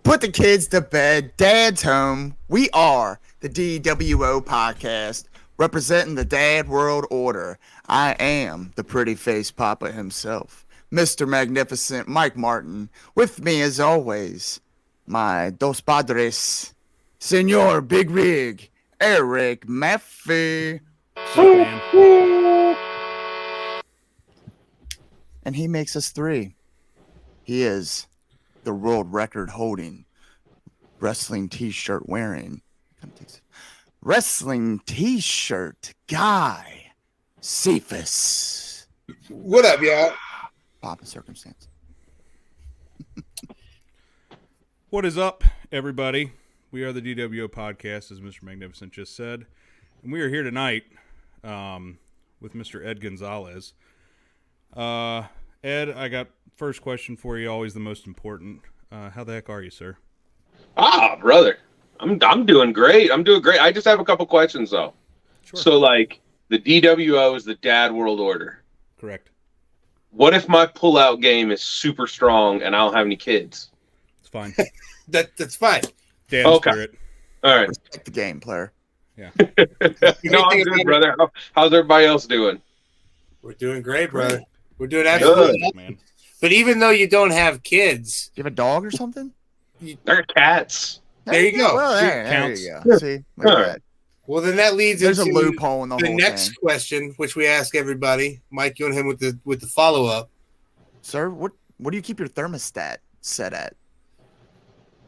Put the kids to bed. Dad's home. We are the DWO podcast, representing the Dad World Order. I am the pretty face papa himself, Mr. Magnificent Mike Martin. With me, as always, my dos padres, Senor Big Rig, Eric Maffey. And he makes us three. He is the world record holding, wrestling t-shirt wearing, wrestling t-shirt guy, Cephas. What up, y'all? Papa circumstance. What is up, everybody? We are the DWO podcast, as Mr. Magnificent just said, and we are here tonight with Mr. Ed Gonzales. Ed, I got first question for you, always the most important. How the heck are you, sir? Brother, I'm doing great. I just have a couple questions, though. Sure. So, like, the DWO is the Dad World Order. Correct. What if my pull-out game is super strong and I don't have any kids? It's fine. That's fine. Dad Okay. spirit. All right. Respect the game, player. Yeah. No, I'm good, brother. How's everybody else doing? We're doing great, brother. We're doing absolutely Good, man. But even though you don't have kids, Do you have a dog or something? I got cats. There you go. Well, there Counts. you go. See, look at All right. that. well, then that leads There's a into loophole in the the whole next thing. question, which we ask everybody. Mike, you and him with the follow-up. Sir, what do you keep your thermostat set at?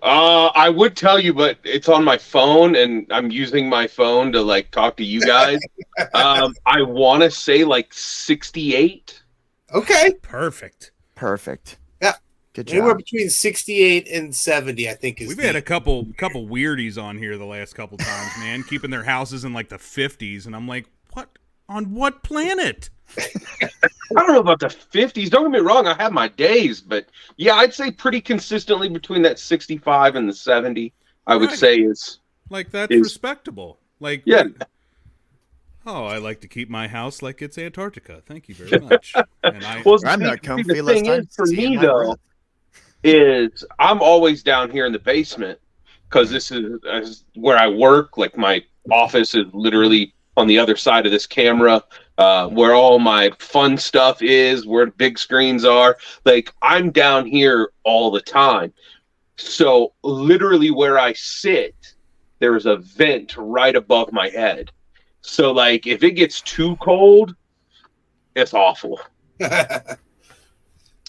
I would tell you, but it's on my phone, and I'm using my phone to like talk to you guys. I want to say like 68. Okay. Perfect. Perfect. Yeah. Good Anywhere job. between 68 and 70, I think is We've had a couple weirdies on here the last couple times, man, keeping their houses in like the 50s, and I'm like, what? On what planet? I don't know about the 50s. Don't get me wrong. I have my days, but yeah, I'd say pretty consistently between that 65 and the 70. I would Right. say is Like, that's Is- respectable. Like, yeah. Oh, I like to keep my house like it's Antarctica. Thank you very much. And I, Well, I'm see, not comfy. the Less thing time is, for seeing me my though, breath. is I'm always down here in the basement because this is where I work. Like my office is literally on the other side of this camera, where all my fun stuff is, where the big screens are. Like I'm down here all the time. So literally where I sit, there's a vent right above my head. So like if it gets too cold, it's awful.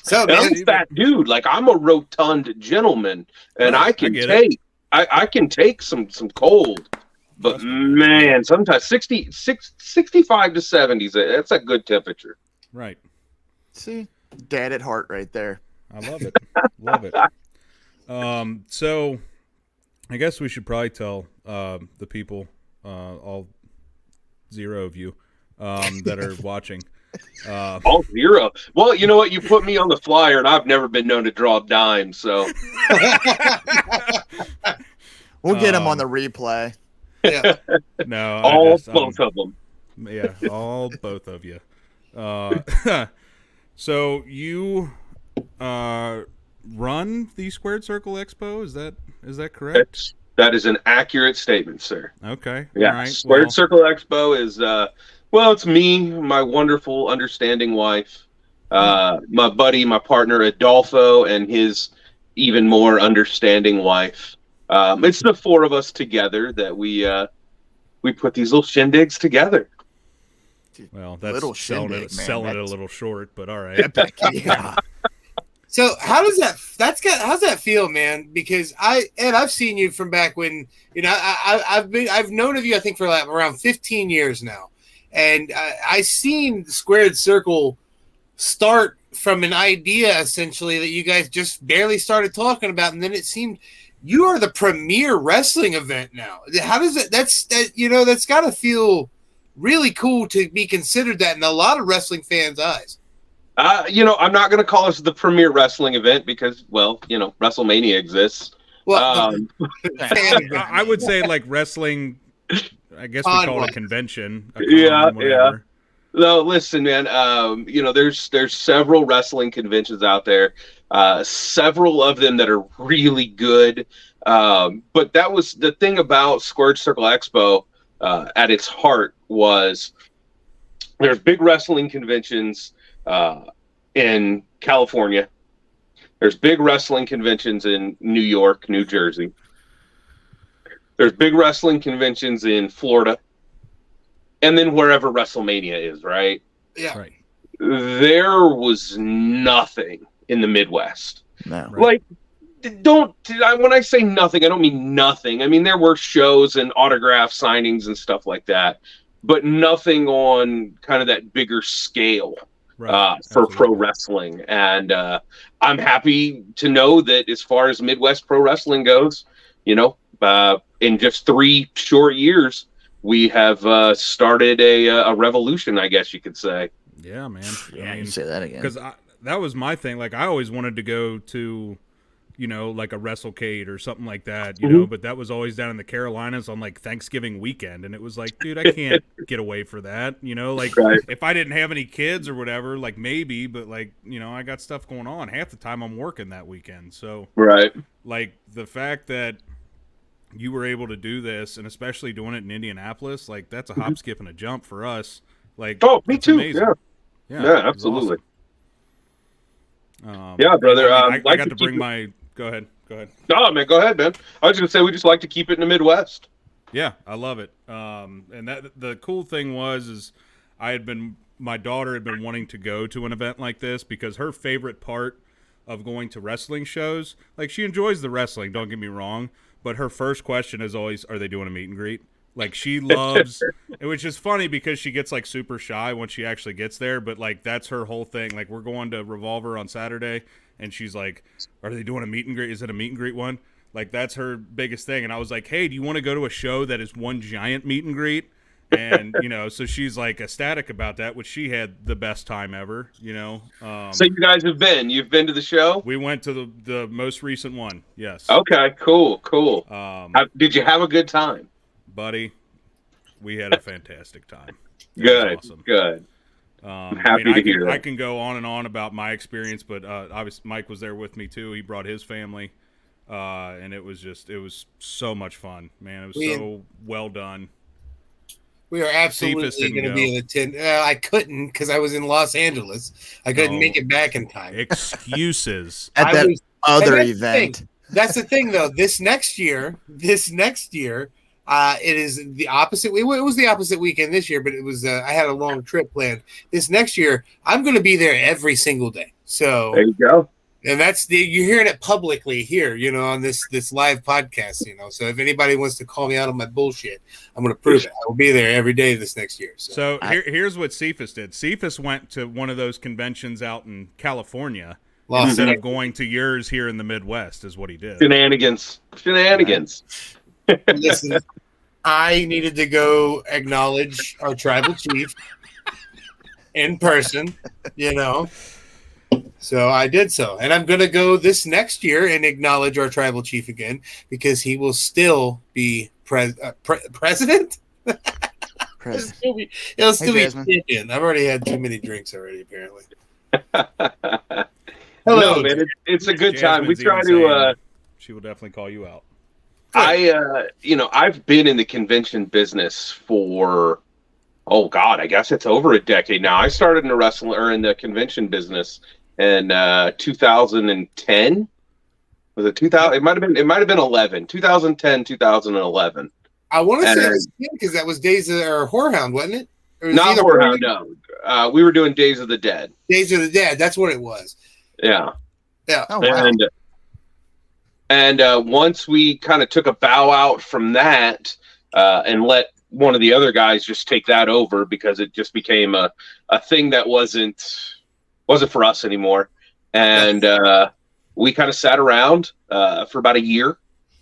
So, And I'm man, a fat dude. Like I'm a rotund gentleman, and Right, I can I get take I can take some cold. But Trust me. man, sometimes 65 to 70s, that's a good temperature. right. See, dad at heart right there. I love it. Love it. So I guess we should probably tell the people, all 0 of you that are watching. All 0. Well, you know what? You put me on the flyer, and I've never been known to draw a dime. So We'll get him on the replay. yeah. No, all both of them. Yeah, all both of you. So you run the Squared Circle Expo? Is that correct? That is an accurate statement, sir. Okay. Yeah, All right. Squared Well, Circle Expo is it's me, my wonderful, understanding wife, my buddy, my partner Adolfo, and his even more understanding wife. It's the 4 of us together that we put these little shindigs together. well, that's Little selling shindig, it man. selling it a That's- little short, but all right. Yeah. So how's that feel, man? Because I've seen you from back when, you know, I've known of you, I think, for like around 15 years now. And I seen the Squared Circle start from an idea essentially that you guys just barely started talking about, and then it seemed you are the premier wrestling event now. How does it? That's got to feel really cool to be considered that in a lot of wrestling fans' eyes. I'm not going to call us the premier wrestling event because, well, WrestleMania exists. Well, I would say like wrestling. I guess we call it a convention. Yeah. No, listen, man. There's several wrestling conventions out there. Several of them that are really good. But that was the thing about Squared Circle Expo. At its heart was there's big wrestling conventions in California. There's big wrestling conventions in New York, New Jersey. There's big wrestling conventions in Florida. And then wherever WrestleMania is, right? Yeah. Right. There was nothing in the Midwest. No. Like, when I say nothing, I don't mean nothing. I mean, there were shows and autograph signings and stuff like that, but nothing on kind of that bigger scale for pro wrestling. And I'm happy to know that as far as Midwest pro wrestling goes, in just 3 short years, we have started a revolution, I guess you could say. Yeah, man. Yeah, you say that again. Because that was my thing. Like, I always wanted to go to, like a WrestleCade or something like that, but that was always down in the Carolinas on, like, Thanksgiving weekend. And it was like, dude, I can't get away for that. Like, right. If I didn't have any kids or whatever, like, maybe. But, like, I got stuff going on. Half the time I'm working that weekend. So, right. Like, the fact that you were able to do this, and especially doing it in Indianapolis, like, that's a hop, skip, and a jump for us. Like, me too. Amazing. Yeah, absolutely. Awesome. Yeah, brother. I got to bring my. Go ahead. No, man, go ahead, man. I was going to say we just like to keep it in the Midwest. Yeah, I love it. And that the cool thing is my daughter had been wanting to go to an event like this because her favorite part of going to wrestling shows, like, she enjoys the wrestling, don't get me wrong, but her first question is always, are they doing a meet and greet? Like, she loves, which is funny because she gets, like, super shy when she actually gets there, but, like, that's her whole thing. Like, we're going to Revolver on Saturday, and she's like, are they doing a meet and greet? Is it a meet and greet one? Like, that's her biggest thing. And I was like, hey, do you want to go to a show that is one giant meet and greet? And, so she's, like, ecstatic about that, which she had the best time ever, So you guys you've been to the show? We went to the most recent one, yes. Okay, cool. Did you have a good time? Buddy, we had a fantastic time. Good, awesome. Good. I'm happy to hear that. I can go on and on about my experience, but obviously Mike was there with me too. He brought his family, and it was so much fun, man. It was so well done. We are absolutely going to be in attendance. I couldn't because I was in Los Angeles. I couldn't make it back in time. Excuses. At that other event. That's the thing, though. This next year, it is the opposite. It was the opposite weekend this year, but it was. I had a long trip planned. This next year, I'm going to be there every single day. So there you go. And you're hearing it publicly here, on this live podcast, So if anybody wants to call me out on my bullshit, I'm going to prove it. I will be there every day this next year. So here's what Cephas did. Cephas went to one of those conventions out in California instead of going to yours here in the Midwest, is what he did. Shenanigans. Listen, I needed to go acknowledge our tribal chief in person, So I did so. And I'm going to go this next year and acknowledge our tribal chief again because he will still be president. He'll still be champion. I've already had too many drinks already, apparently. Hello. No, man. It's a good time. We try to... she will definitely call you out. I've been in the convention business for, I guess it's over a decade now. I started in the convention business in 2010. Was it 2000? It might have been 11. 2010, 2011. I want to say because that was Days of Whorehound, wasn't it? Not Whorehound, no. We were doing Days of the Dead. Days of the Dead. That's what it was. Yeah. Oh, wow. And once we kind of took a bow out from that and let one of the other guys just take that over because it just became a thing that wasn't wasn't for us anymore. And we kind of sat around for about a year.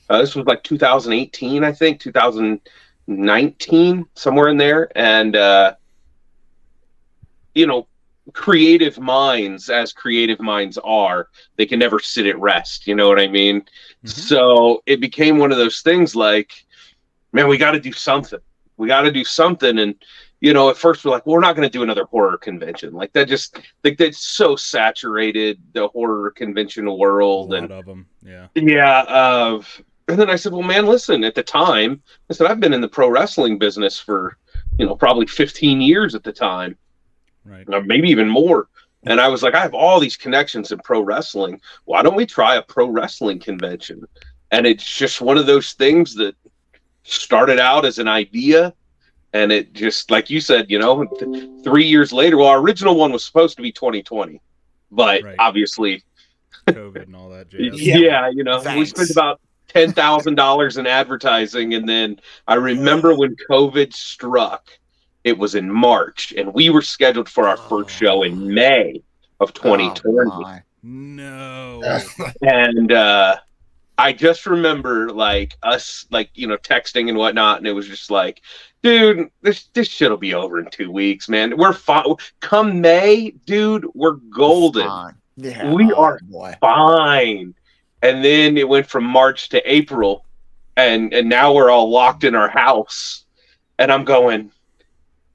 This was like 2018, I think, 2019, somewhere in there. And, creative minds, as creative minds are, they can never sit at rest. You know what I mean? Mm-hmm. So it became one of those things like, man, we got to do something. We got to do something. And, at first we're like, well, we're not going to do another horror convention. Like that just, like that's so saturated, the horror convention world. A lot of them. Yeah. Yeah. And then I said, well, man, listen, at the time, I said, I've been in the pro wrestling business for, probably 15 years at the time. Right. Maybe even more. And I was like, I have all these connections in pro wrestling. Why don't we try a pro wrestling convention? And it's just one of those things that started out as an idea. And it just, like you said, 3 years later, well, our original one was supposed to be 2020, but obviously COVID and all that jazz. Yeah, we spent about $10,000 in advertising. And then I remember when COVID struck, it was in March, and we were scheduled for our first show in May of 2020. Oh, no. And I just remember us texting and whatnot, and it was just like, dude, this shit'll be over in 2 weeks, man. We're fine. Come May, dude, we're golden. Yeah, we are fine. And then it went from March to April, and now we're all locked in our house. And I'm going,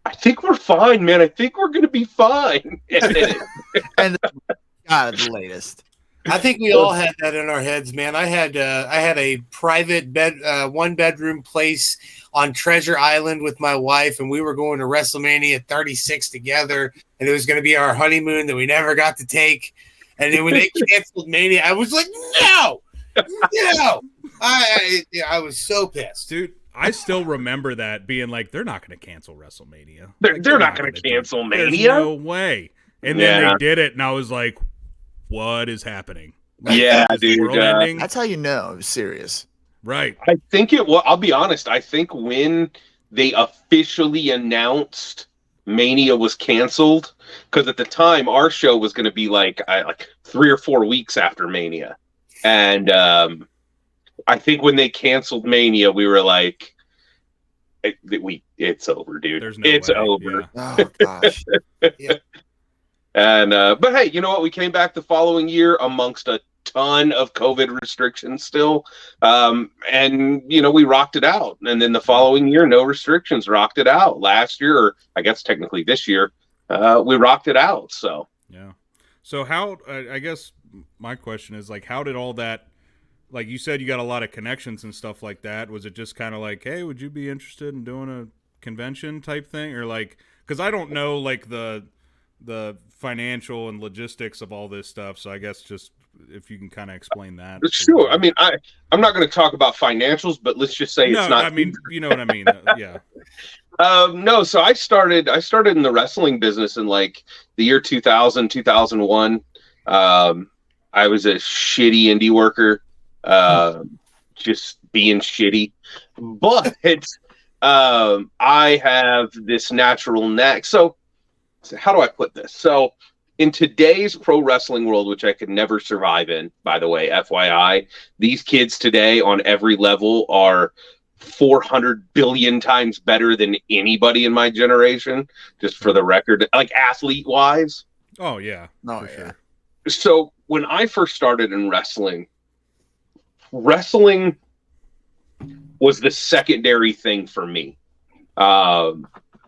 I think we're fine, man. I think we're going to be fine. And the latest. I think we all had that in our heads, man. I had a private one bedroom place on Treasure Island with my wife, and we were going to WrestleMania 36 together, and it was going to be our honeymoon that we never got to take. And then when they canceled Mania, I was like, no. I was so pissed, dude. I still remember that being like, they're not going to cancel WrestleMania. They're not going to cancel Mania. There's no way. And then they did it, and I was like, what is happening? Yeah, dude. That's how you know it was serious. Right. I think I'll be honest. I think when they officially announced Mania was canceled, because at the time our show was going to be like 3 or 4 weeks after Mania. And I think when they canceled Mania, we were like, it's over, dude. It's over. Yeah. Oh, gosh. Yeah. And but hey, you know what? We came back the following year amongst a ton of COVID restrictions still. And we rocked it out. And then the following year, no restrictions, rocked it out. Last year, or I guess technically this year, we rocked it out. So yeah. So how, I guess my question is like, how did all that, like you said, you got a lot of connections and stuff like that. Was it just kind of like, hey, would you be interested in doing a convention type thing? Or like, because I don't know like the financial and logistics of all this stuff. So I guess just if you can kind of explain that. Sure. I mean, I'm not going to talk about financials, but let's just say it's not. I mean, you know what I mean? Yeah. No. So I started in the wrestling business in like the year 2000, 2001. I was a shitty indie worker, just being shitty, but I have this natural knack. So how do I put this? So in today's pro wrestling world, which I could never survive in, by the way, FYI, these kids today on every level are 400 billion times better than anybody in my generation, just for the record, like athlete wise. Oh, yeah. Oh, yeah. Sure. So when I first started in wrestling was the secondary thing for me. The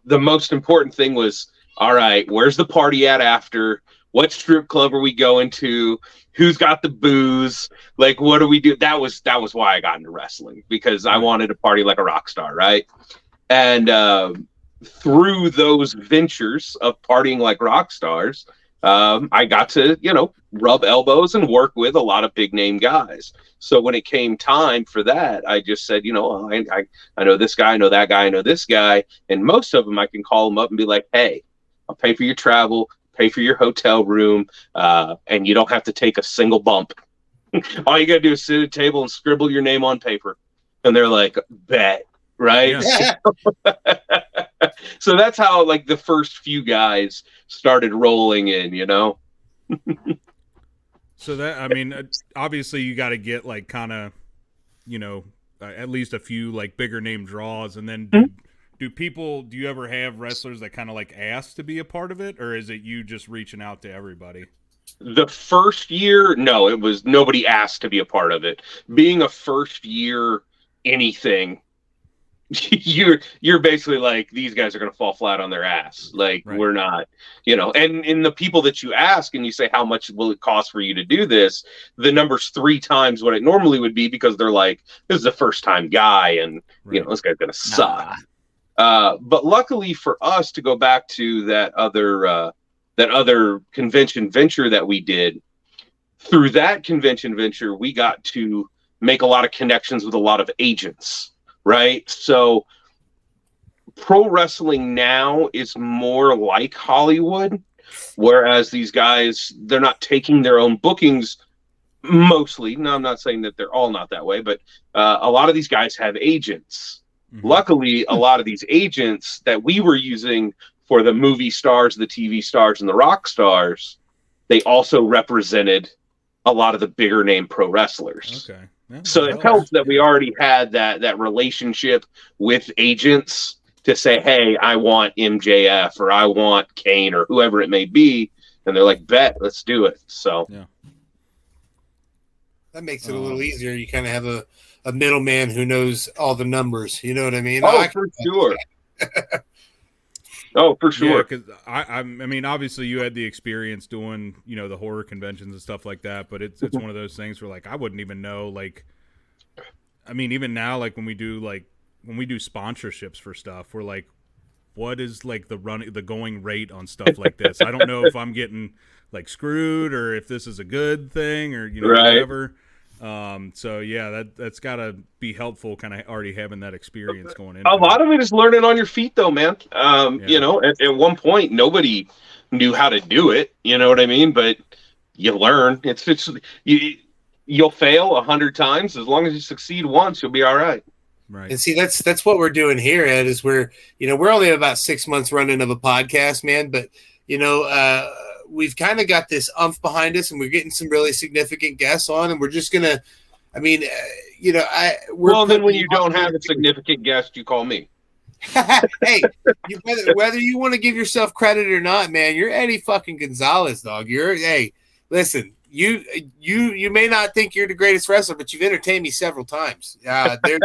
most important thing was, all right, where's the party at after? What strip club are we going to? Who's got the booze? Like, what do we do? That was why I got into wrestling, because I wanted to party like a rock star, right? And through those ventures of partying like rock stars, I got to, rub elbows and work with a lot of big name guys. So when it came time for that, I just said, I know this guy, I know that guy, I know this guy. And most of them, I can call them up and be like, hey, I'll pay for your travel, pay for your hotel room, and you don't have to take a single bump. All you got to do is sit at a table and scribble your name on paper. And they're like, bet, right? Yeah. So that's how, like, the first few guys started rolling in, So that, I mean, obviously you got to get like kind of, at least a few like bigger name draws, and then do you ever have wrestlers that kind of like ask to be a part of it, or is it you just reaching out to everybody? The first year, no, it was nobody asked to be a part of it. Being a first year anything, you're basically like, these guys are going to fall flat on their ass. Like, Right. we're not, and in the people that you ask and you say, how much will it cost for you to do this? The number's 3 times what it normally would be, because they're like, this is a first time guy, and Right. this guy's going to suck. But luckily for us, to go back to that other convention venture that we did, through that convention venture, we got to make a lot of connections with a lot of agents, right? So pro wrestling now is more like Hollywood, whereas these guys, they're not taking their own bookings mostly. No, I'm not saying that they're all not that way, but a lot of these guys have agents. Mm-hmm. Luckily, a lot of these agents that we were using for the movie stars, the TV stars, and the rock stars, they also represented a lot of the bigger name pro wrestlers. Okay. Yeah, So it helps that we already had that relationship with agents to say, hey, I want MJF, or I want Kane, or whoever it may be. And they're like, bet, let's do it. So yeah. That makes it a little easier. You kind of have a middleman who knows all the numbers. You know what I mean? Oh, for sure. Oh, for sure. Yeah, because I mean, obviously you had the experience doing, the horror conventions and stuff like that, but it's one of those things where like I wouldn't even know, like, I mean, even now, like when we do sponsorships for stuff, we're like, what is like the going rate on stuff like this? I don't know if I'm getting like screwed or if this is a good thing or Right. whatever. So yeah, that's gotta be helpful, kind of already having that experience going in. A lot of it is learning on your feet, though, man. At one point, nobody knew how to do it. You know what I mean? But you learn. You'll fail 100 times. As long as you succeed once, you'll be all right. Right. And see, that's what we're doing here, Ed, is we're only about 6 months running of a podcast, man. But, we've kind of got this umph behind us, and we're getting some really significant guests on, and we're just going to, then when you don't have a significant guest, you call me. Hey, whether you want to give yourself credit or not, man, you're Eddie fucking Gonzales, dog. Listen, you may not think you're the greatest wrestler, but you've entertained me several times. You've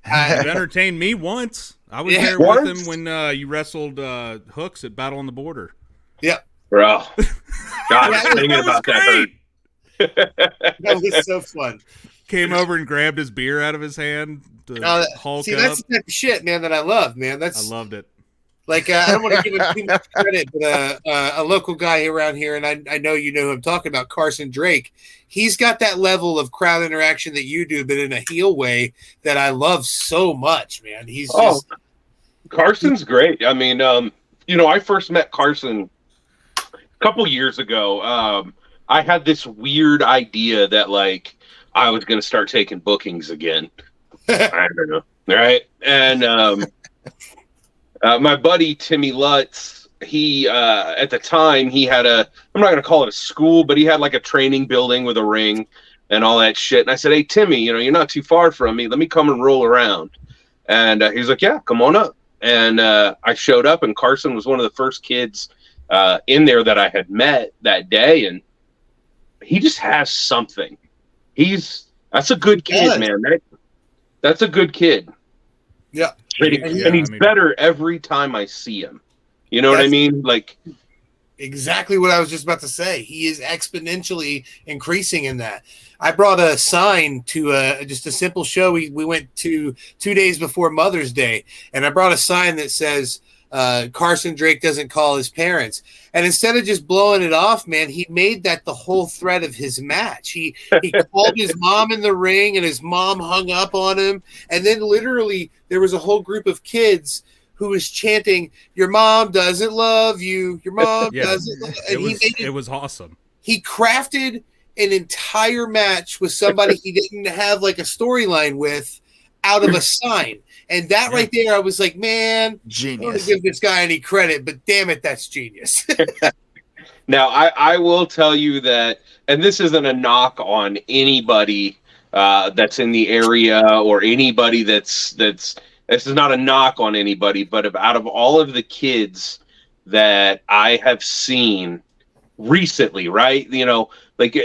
entertained me once. I was there with him when you wrestled Hooks at Battle on the Border. Yep. Bro. God, thinking about that hurt. That was so fun. Came over and grabbed his beer out of his hand to Hulk up. That's the type of shit, man, that I love, man. I loved it. Like, I don't want to give him too much credit, but a local guy around here, and I know you know who I'm talking about, Carson Drake. He's got that level of crowd interaction that you do, but in a heel way that I love so much, man. Carson's great. I mean, I first met Carson a couple years ago. I had this weird idea that, like, I was going to start taking bookings again. I don't know. Right. And my buddy, Timmy Lutz, he, at the time, he had I'm not going to call it a school, but he had like a training building with a ring and all that shit. And I said, hey, Timmy, you're not too far from me. Let me come and roll around. And he's like, yeah, come on up. And I showed up, and Carson was one of the first kids in there that I had met that day. And he just has something. That's a good kid, man. That's a good kid. Yeah. And he's better every time I see him. You know what I mean? Like, exactly what I was just about to say. He is exponentially increasing in that. I brought a sign to just a simple show we went to 2 days before Mother's Day, and I brought a sign that says, Carson Drake doesn't call his parents. And instead of just blowing it off, man, he made that the whole thread of his match. He called his mom in the ring, and his mom hung up on him. And then literally there was a whole group of kids who was chanting, your mom doesn't love you. Your mom doesn't love you. It was awesome. He crafted an entire match with somebody he didn't have like a storyline with out of a sign. And that right there, I was like, man, genius. I don't give this guy any credit, but damn it, that's genius. Now, I will tell you that, and this isn't a knock on anybody that's in the area or anybody that's this is not a knock on anybody, but out of all of the kids that I have seen recently, right? Like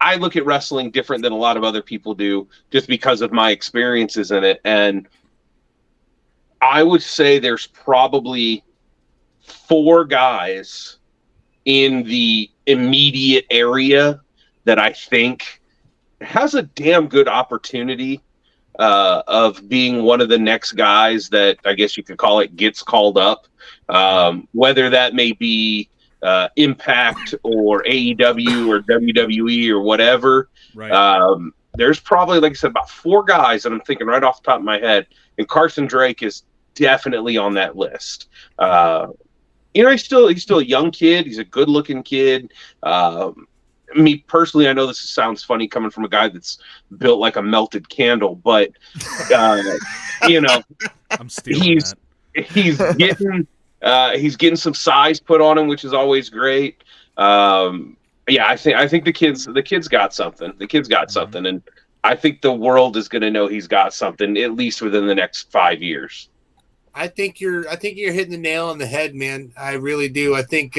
I look at wrestling different than a lot of other people do just because of my experiences in it. And I would say there's probably 4 guys in the immediate area that I think has a damn good opportunity of being one of the next guys that I guess you could call it gets called up. Whether that may be Impact or AEW or WWE or whatever. Right. There's probably, like I said, about 4 guys that I'm thinking right off the top of my head. And Carson Drake is definitely on that list. He's still a young kid. He's a good looking kid. Me personally, I know this sounds funny coming from a guy that's built like a melted candle, but I'm stealing that. He's getting some size put on him, which is always great. I think the kid's got something. The kid's got something, and I think the world is going to know he's got something at least within the next 5 years. I think you're hitting the nail on the head, man. I really do. I think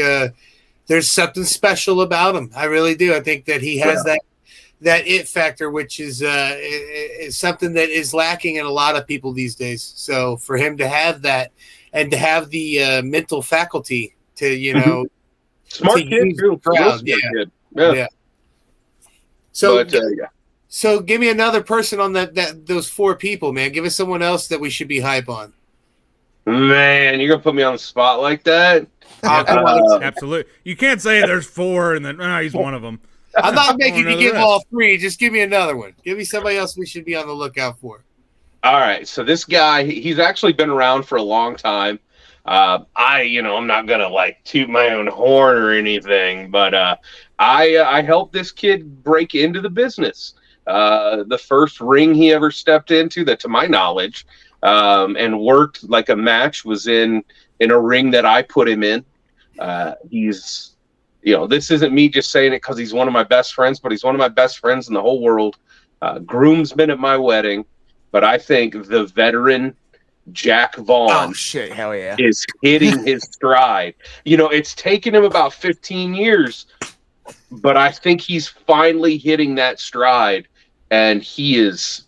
there's something special about him. I really do. I think that he has that it factor, which is something that is lacking in a lot of people these days. So for him to have that and to have the mental faculty to, smart kid too. Yeah. So give me another person on those 4 people, man. Give us someone else that we should be hype on. Man, you're gonna put me on the spot like that? Absolutely. You can't say there's 4 and then he's one of them. I'm not making you give all 3. Just give me another one. Give me somebody else we should be on the lookout for. All right. So this guy, he's actually been around for a long time. I'm not gonna like toot my own horn or anything, but I helped this kid break into the business. The first ring he ever stepped into, that to my knowledge, and worked like a match, was in a ring that I put him in. He's, this isn't me just saying it because he's one of my best friends, but he's one of my best friends in the whole world. Groomsman at my wedding, but I think the veteran Jack Vaughn hell yeah, is hitting his stride. It's taken him about 15 years, but I think he's finally hitting that stride, and he's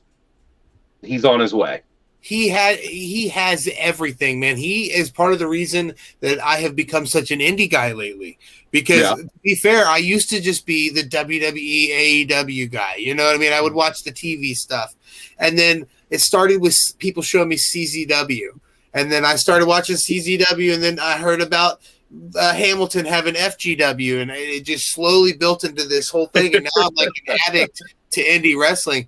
on his way. He has everything, man. He is part of the reason that I have become such an indie guy lately. Because to be fair, I used to just be the WWE, AEW guy. You know what I mean? I would watch the TV stuff. And then it started with people showing me CZW. And then I started watching CZW, and then I heard about Hamilton having FGW, and it just slowly built into this whole thing. And now I'm like an addict to indie wrestling.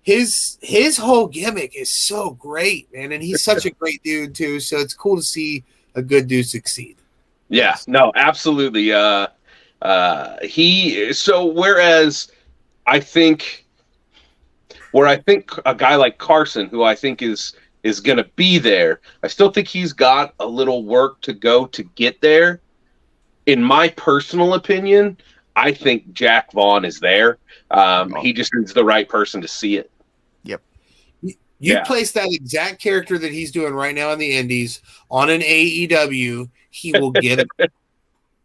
His whole gimmick is so great, man, and he's such a great dude too. So it's cool to see a good dude succeed. Yeah, no, absolutely. Whereas I think a guy like Carson, who I think is going to be there, I still think he's got a little work to go to get there. In my personal opinion, I think Jack Vaughn is there. He just needs the right person to see it. Yep. You place that exact character that he's doing right now in the Indies on an AEW, he will get it.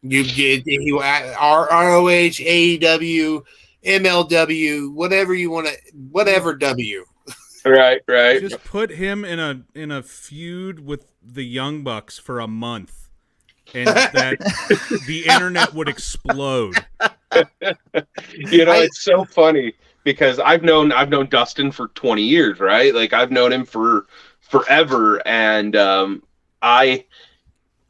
You get ROH, AEW, MLW, whatever you want to, whatever W. Right. Just put him in a feud with the Young Bucks for a month, and that the internet would explode. It's so funny because I've known Dustin for 20 years, right? Like I've known him for forever, and I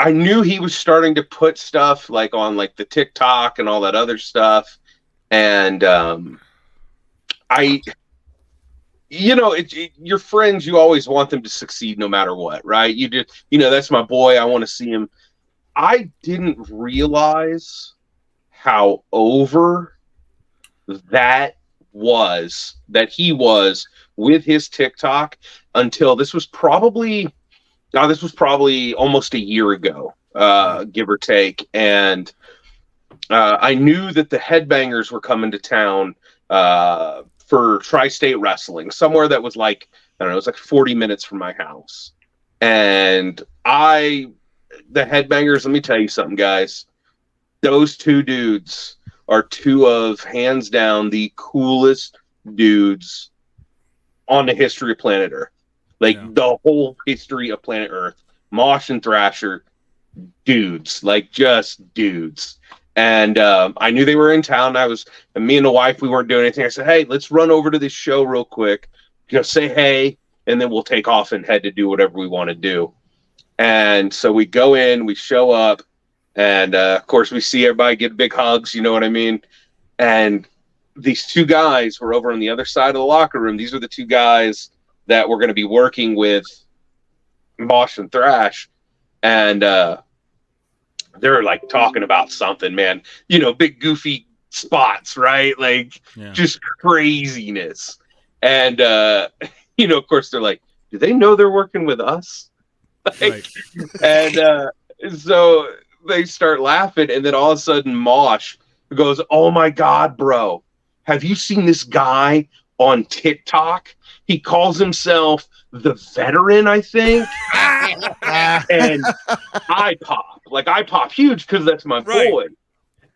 knew he was starting to put stuff like on like the TikTok and all that other stuff, and your friends, you always want them to succeed no matter what, right? You just, that's my boy. I want to see him. I didn't realize how over that he was with his TikTok until this was probably almost a year ago, give or take. And I knew that the Headbangers were coming to town for Tri-State Wrestling, somewhere that was like, I don't know, it was like 40 minutes from my house. And the Headbangers, let me tell you something, guys. Those two dudes are two of, hands down, the coolest dudes on the history of planet Earth. Like, the whole history of planet Earth. Mosh and Thrasher, dudes. Like, just dudes. And I knew they were in town. And me and the wife, we weren't doing anything. I said, hey, let's run over to this show real quick. Just say hey, and then we'll take off and head to do whatever we want to do. And so we go in, we show up, and of course we see everybody get big hugs, you know what I mean? And these two guys were over on the other side of the locker room. These are the two guys that were going to be working with Mosh and Thrash. And they're like talking about something, man. You know, big goofy spots, right? Like just craziness. And you know, of course they're like, do they know they're working with us? Like, right. And so they start laughing, and then all of a sudden Mosh goes, oh my God, bro, have you seen this guy on TikTok? He calls himself the Veteran, I think. And I pop huge because that's my boy.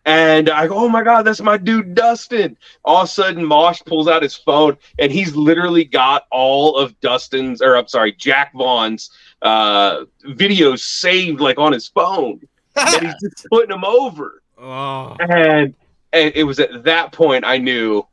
And I go, oh my God, that's my dude Dustin. All of a sudden Mosh pulls out his phone, and he's literally got all of Jack Vaughn's videos saved like on his phone. And he's just putting them over. Oh. And it was at that point I knew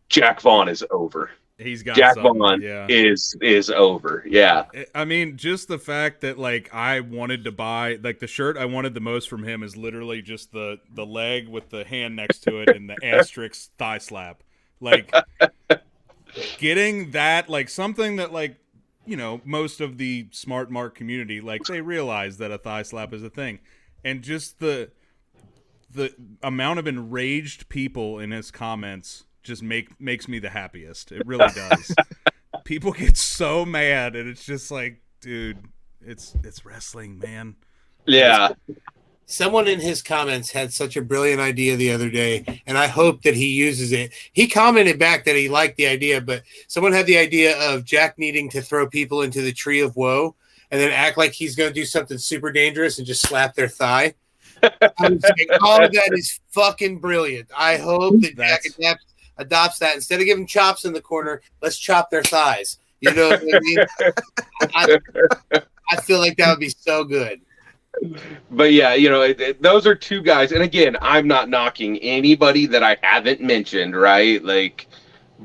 Jack Vaughn is over. He's got Jack something. Vaughn is over. Yeah. I mean, just the fact that like I wanted to buy like the shirt I wanted the most from him is literally just the leg with the hand next to it and the asterisk thigh slap. Like getting that, like something that like, you know, most of the smart mark community, like they realize that a thigh slap is a thing. And just the amount of enraged people in his comments just makes me the happiest. It really does. People get so mad, and it's just like, dude, it's wrestling, man. Yeah. Someone in his comments had such a brilliant idea the other day, and I hope that he uses it. He commented back that he liked the idea, but someone had the idea of Jack needing to throw people into the tree of woe and then act like he's going to do something super dangerous and just slap their thigh. I was like, oh, that is fucking brilliant. I hope that Jack adopts that. Instead of giving chops in the corner, let's chop their thighs. You know what I mean? I feel like that would be so good. But yeah, you know, those are two guys. And again, I'm not knocking anybody that I haven't mentioned, right? Like,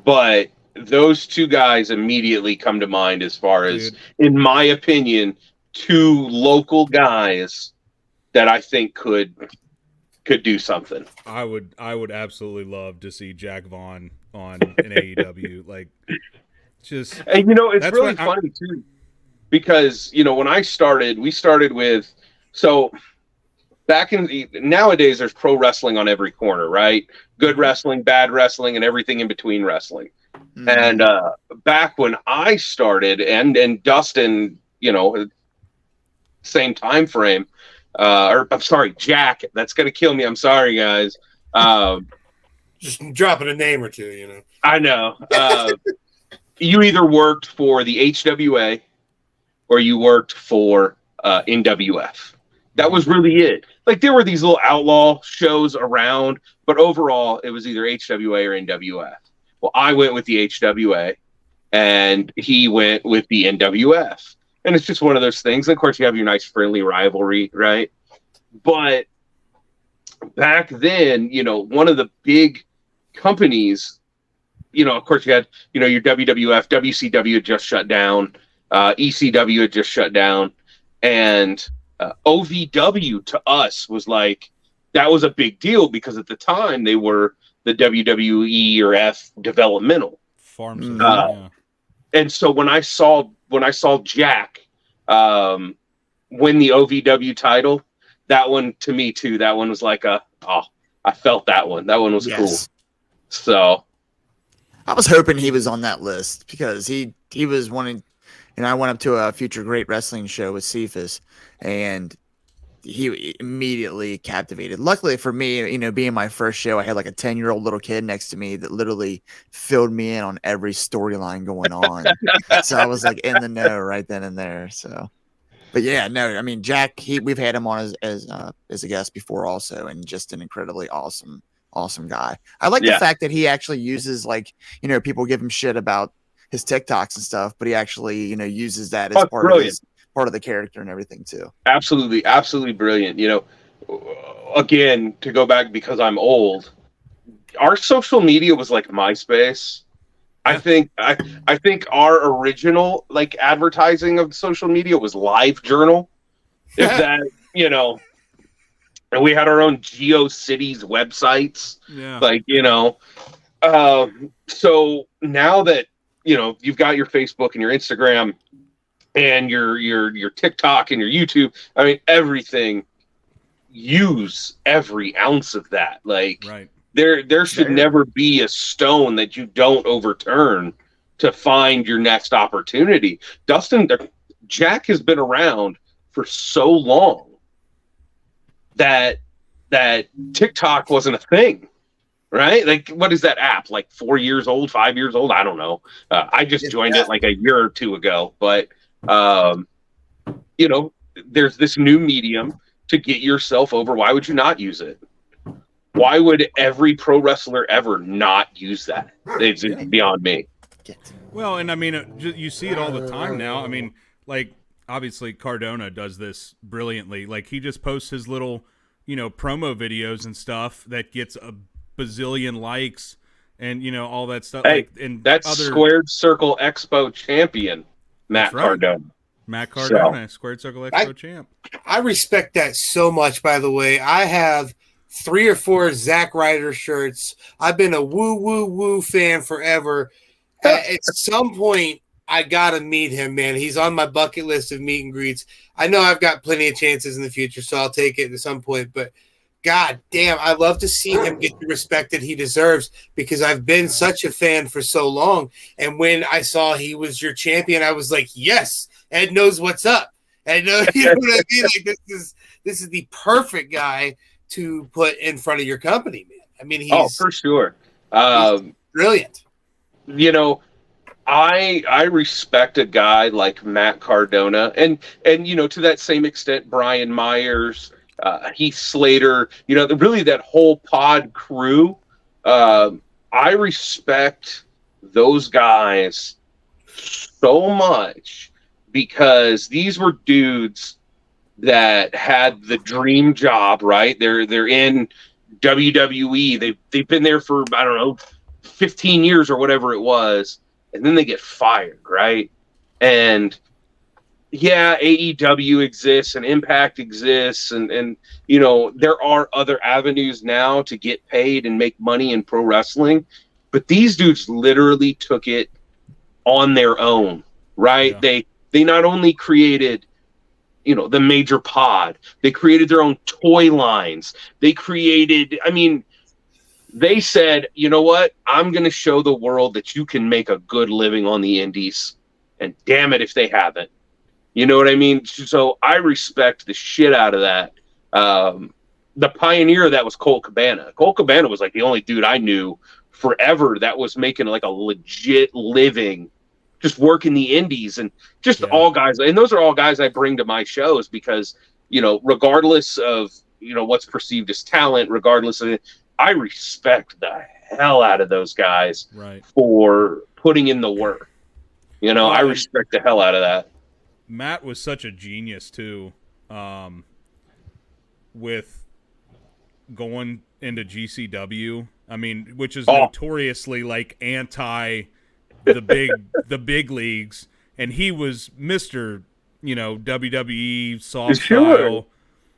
but those two guys immediately come to mind as far as, in my opinion, two local guys that I think could do something. I would absolutely love to see Jack Vaughn on an AEW. Like, just, and you know, it's really funny too, because you know when we started with, so back nowadays there's pro wrestling on every corner, right? Good wrestling, bad wrestling, and everything in between wrestling. And back when I started, and Dustin, you know, same time frame. Or I'm sorry, Jack. That's gonna kill me. I'm sorry, guys. Just dropping a name or two, you know. I know. You either worked for the HWA or you worked for NWF. That was really it. Like there were these little outlaw shows around, but overall it was either HWA or NWF. Well, I went with the HWA, and he went with the NWF. And it's just one of those things. And of course, you have your nice friendly rivalry, right? But back then, you know, one of the big companies, you know, of course, you had, you know, your WWF, WCW had just shut down, ECW had just shut down, and OVW to us was like, that was a big deal because at the time they were the WWE or F developmental. Farms. And so when I saw Jack win the OVW title, that one to me too, that one was like I felt that one. That one was cool. So I was hoping he was on that list because he was wanting, and I went up to a Future Great Wrestling show with Cephas, and he immediately captivated. Luckily for me, being my first show, I had like a 10-year-old little kid next to me that literally filled me in on every storyline going on. So I was like in the know right then and there. So, but yeah, no, I mean Jack, we've had him on as a guest before also, and just an incredibly awesome guy. I like the Yeah. fact that he actually uses people give him shit about his TikToks and stuff, but he actually uses that as part of the character and everything too. Absolutely brilliant. Again, to go back because I'm old, our social media was like MySpace. Yeah. I think our original like advertising of social media was LiveJournal. If that, and we had our own GeoCities websites. Yeah. So now that you've got your Facebook and your Instagram and your TikTok and your YouTube, I mean everything, use every ounce of that. Like Right. there should never be a stone that you don't overturn to find your next opportunity. Jack has been around for so long that TikTok wasn't a thing, right? Like, what is that app? Like 4 years old, 5 years old? I don't know. I just joined it like a year or two ago, but there's this new medium to get yourself over. Why would you not use it? Why would every pro wrestler ever not use that? It's beyond me. Well, and I mean, you see it all the time now. I mean, like, obviously Cardona does this brilliantly. Like, he just posts his little, promo videos and stuff that gets a bazillion likes and, all that stuff. Hey, like, and that's Squared Circle Expo champion, Matt Cardona. Matt Cardona, Squared Circle Expo champ. I respect that so much, by the way. I have 3 or 4 Zack Ryder shirts. I've been a woo fan forever. At some point, I gotta meet him, man. He's on my bucket list of meet and greets. I know I've got plenty of chances in the future, so I'll take it at some point. But God damn, I love to see him get the respect that he deserves because I've been such a fan for so long. And when I saw he was your champion, I was like, yes, Ed knows what's up. Ed knows, you know what I mean? Like this is the perfect guy to put in front of your company, man. I mean, he's for sure. Brilliant. I respect a guy like Matt Cardona, and to that same extent, Brian Myers, Heath Slater, really that whole pod crew. I respect those guys so much because these were dudes that had the dream job, right? They're in WWE. They've been there for, I don't know, 15 years or whatever it was, and then they get fired, right? And yeah, AEW exists and Impact exists, and there are other avenues now to get paid and make money in pro wrestling, but these dudes literally took it on their own, right? Yeah. They not only created the major pod, they created their own toy lines. They said, you know what? I'm going to show the world that you can make a good living on the indies. And damn it if they haven't. You know what I mean? So I respect the shit out of that. The pioneer of that was Colt Cabana. Colt Cabana was like the only dude I knew forever that was making like a legit living just working the indies, and just all guys. And those are all guys I bring to my shows because, regardless of, what's perceived as talent, regardless of it, I respect the hell out of those guys for putting in the work. I respect the hell out of that. Matt was such a genius too, with going into GCW. I mean, which is notoriously like anti the big leagues, and he was Mr. WWE soft style.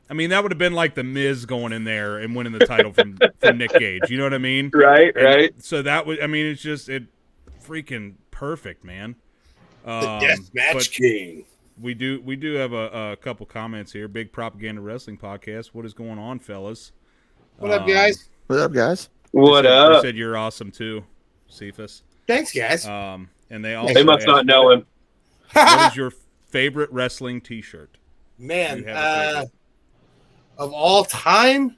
I mean, that would have been like the Miz going in there and winning the title from Nick Gage. You know what I mean? Right. So that was, I mean, it's just freaking perfect, man. The Deathmatch King. We do have a couple comments here. Big Propaganda Wrestling Podcast. What is going on, fellas? What up, guys? What up, guys? They said you're awesome too, Cephas. Thanks, guys. And they must not know him. What is your favorite wrestling T-shirt? Man, of all time,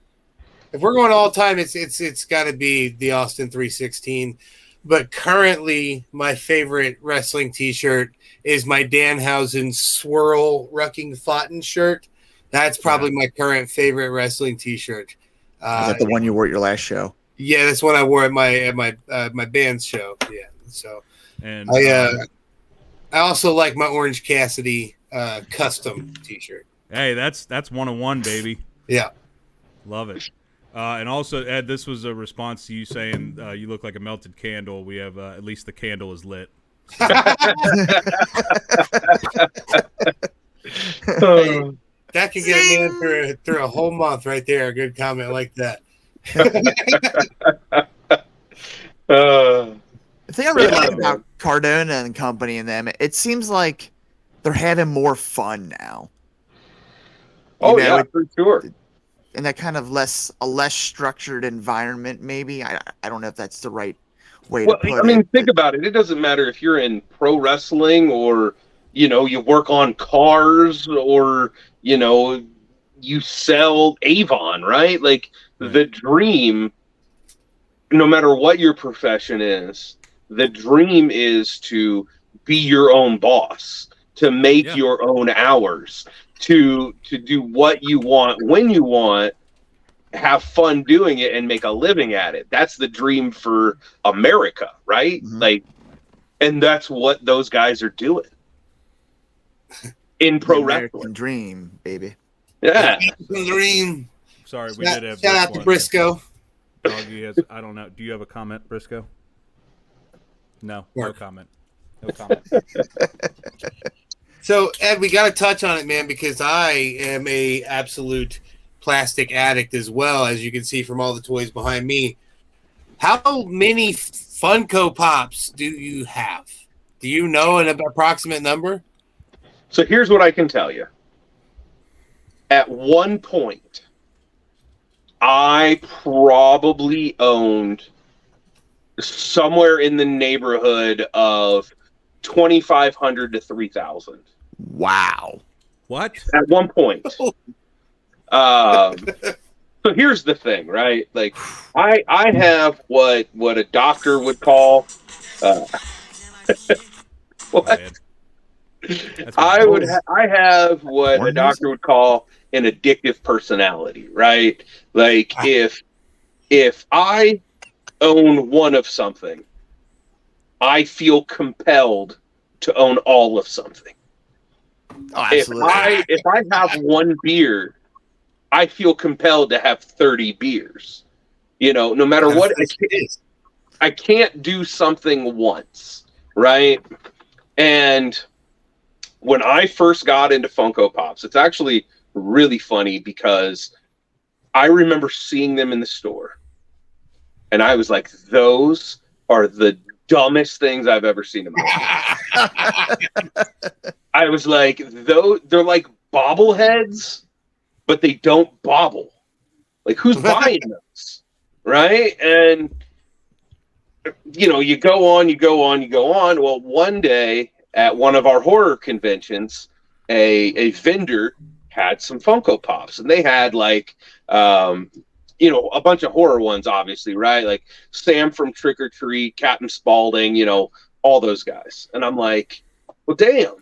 if we're going all time, it's got to be the Austin 316. But currently, my favorite wrestling T-shirt is my Danhausen Swirl Rucking Fountain shirt. That's probably my current favorite wrestling T-shirt. Is that the one you wore at your last show? Yeah, that's what I wore at my band's show. Yeah, so And I also like my Orange Cassidy custom T-shirt. hey, that's 101, baby. Yeah. Love it. And also, Ed, this was a response to you saying you look like a melted candle. We have at least the candle is lit. That can get a man through a whole month right there. A good comment like that. The thing I really like about Cardona and company and them, it seems like they're having more fun now. Yeah, for sure. In that kind of less structured environment, maybe. I don't know if that's the right way to put it. I mean, think about it. It doesn't matter if you're in pro wrestling or, you work on cars or, you sell Avon, right? Like the dream, no matter what your profession is, the dream is to be your own boss, to make your own hours, to do what you want when you want, have fun doing it, and make a living at it. That's the dream for America, right? Mm-hmm. Like, and that's what those guys are doing in pro wrestling. Dream, baby. Yeah, dream. Sorry, we did have. Shout out to Briscoe. Doggy has. I don't know. Do you have a comment, Briscoe? No. No comment. No comment. So, Ed, we got to touch on it, man, because I am a absolute plastic addict as well, as you can see from all the toys behind me. How many Funko Pops do you have? Do you know an approximate number? So here's what I can tell you. At one point, I probably owned somewhere in the neighborhood of 2,500 to 3,000. Wow. What? At one point. So here's the thing, right? Like, I have what a doctor would call what? I have what a doctor would call an addictive personality, right? Like, if I own one of something, I feel compelled to own all of something. Oh, absolutely. If I have one beer, I feel compelled to have 30 beers. No matter what, I can't do something once, right? And when I first got into Funko Pops, it's actually really funny because I remember seeing them in the store. And I was like, those are the dumbest things I've ever seen in my life. I was like, they're like bobbleheads, but they don't bobble. Like, who's buying those? Right? And, you go on. Well, one day at one of our horror conventions, a vendor had some Funko Pops, and they had like, a bunch of horror ones, obviously, right? Like Sam from Trick or Treat, Captain Spaulding, all those guys. And I'm like, well, damn,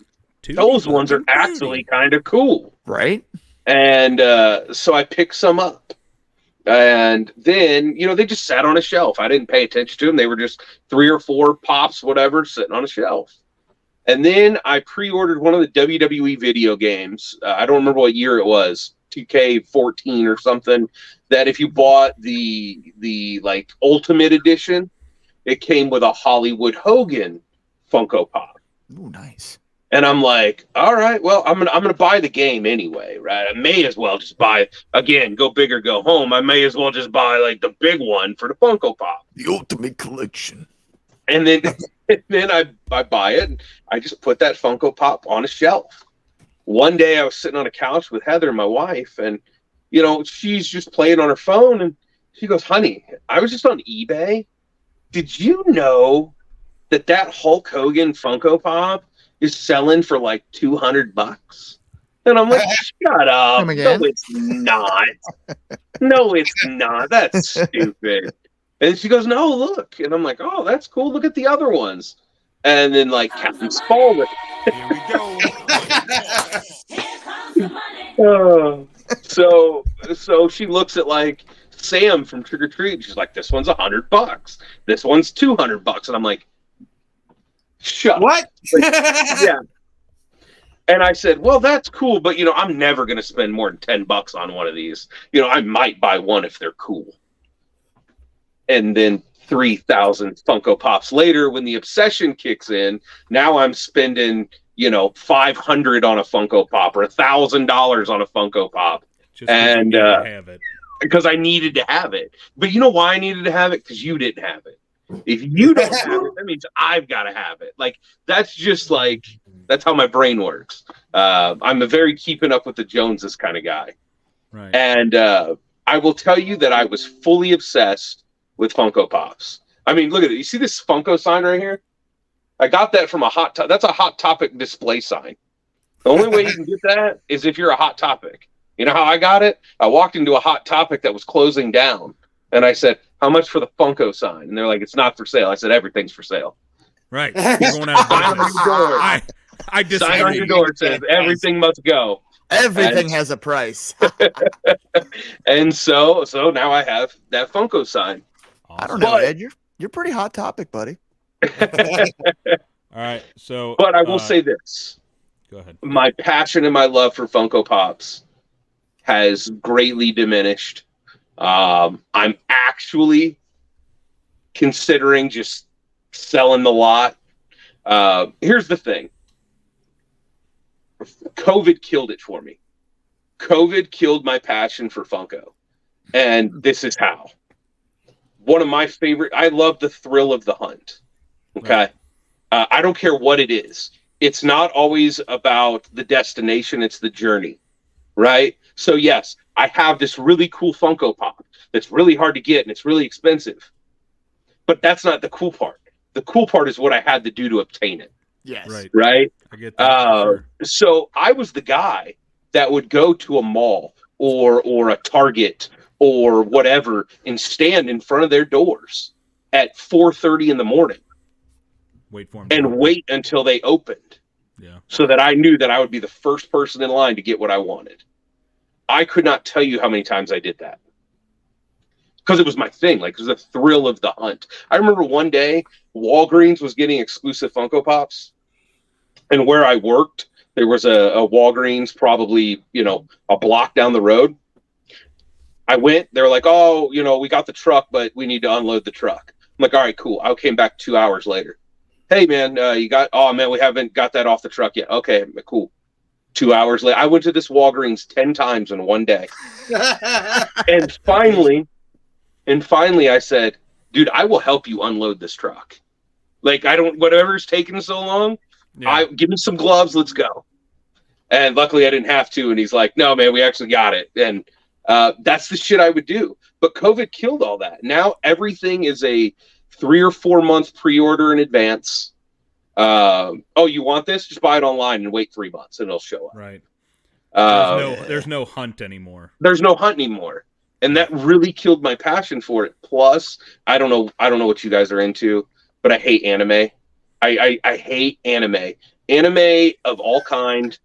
those ones are actually kind of cool. Right? And so I picked some up. And then, they just sat on a shelf. I didn't pay attention to them. They were just 3 or 4 pops, whatever, sitting on a shelf. And then I pre-ordered one of the WWE video games. I don't remember what year it was, 2K14 or something, that if you bought the like Ultimate Edition, it came with a Hollywood Hogan Funko Pop. Ooh, nice. And I'm like, all right, well, I'm gonna buy the game anyway, right? I may as well just buy, again, go big or go home. I may as well just buy like the big one for the Funko Pop, the Ultimate Collection. And then I buy it, and I just put that Funko Pop on a shelf. One day I was sitting on a couch with Heather, my wife, and she's just playing on her phone, and she goes, honey, I was just on eBay. Did you know that Hulk Hogan Funko Pop is selling for like $200? And I'm like, shut up. Come No, again? it's not. No, it's not. That's stupid. And she goes, no, look. And I'm like, oh, that's cool. Look at the other ones. And then like Captain Spaulding. Here we go. So she looks at like Sam from Trick or Treat. She's like, this one's $100. This one's $200. And I'm like, shut What? up. Like, yeah. And I said, well, that's cool, but I'm never going to spend more than $10 on one of these. I might buy one if they're cool. And then 3,000 Funko Pops later, when the obsession kicks in, now I'm spending, $500 on a Funko Pop or $1,000 on a Funko Pop. Just and to have it. Because I needed to have it. But you know why I needed to have it? Because you didn't have it. If you don't have it, that means I've got to have it. Like, that's just like, that's how my brain works. I'm a very keeping up with the Joneses kind of guy. Right. And I will tell you that I was fully obsessed with Funko Pops. I mean, look at it. You see this Funko sign right here? I got that from that's a Hot Topic display sign. The only way you can get that is if you're a Hot Topic. You know how I got it? I walked into a Hot Topic that was closing down. And I said, how much for the Funko sign? And they're like, it's not for sale. I said, everything's for sale. Right. You're going out of business. I disagree. Sign on your door says everything must go. Everything has a price. And so now I have that Funko sign. Awesome. I don't know, Ed. You're pretty Hot Topic, buddy. All right. So, but I will say this. Go ahead. My passion and my love for Funko Pops has greatly diminished. I'm actually considering just selling the lot. Here's the thing. COVID killed it for me. COVID killed my passion for Funko. And this is how. One of my favorite, I love the thrill of the hunt. Okay. Right. I don't care what it is. It's not always about the destination. It's the journey. Right. So yes, I have this really cool Funko Pop that's really hard to get and it's really expensive, but that's not the cool part. The cool part is what I had to do to obtain it. Yes. Right. I get that. Sure. So I was the guy that would go to a mall or a Target or whatever and stand in front of their doors at 4:30 in the morning. Wait for them. And wait until they opened. Yeah. So that I knew that I would be the first person in line to get what I wanted. I could not tell you how many times I did that. Because it was my thing. Like, it was the thrill of the hunt. I remember one day, Walgreens was getting exclusive Funko Pops. And where I worked, there was a Walgreens probably, a block down the road. I went, they were like, oh, we got the truck, but we need to unload the truck. I'm like, all right, cool. I came back 2 hours later. Hey, man, we haven't got that off the truck yet. Okay, cool. 2 hours later, I went to this Walgreens 10 times in one day. And finally I said, dude, I will help you unload this truck. Like, whatever's taking so long, give me some gloves, let's go. And luckily I didn't have to. And he's like, no, man, we actually got it. And that's the shit I would do. But COVID killed all that. Now everything is a 3 or 4 month pre-order in advance. You want this? Just buy it online and wait 3 months and it'll show up. Right. There's no hunt anymore. There's no hunt anymore. And that really killed my passion for it. Plus, I don't know what you guys are into, but I hate anime. I hate anime. Anime of all kind.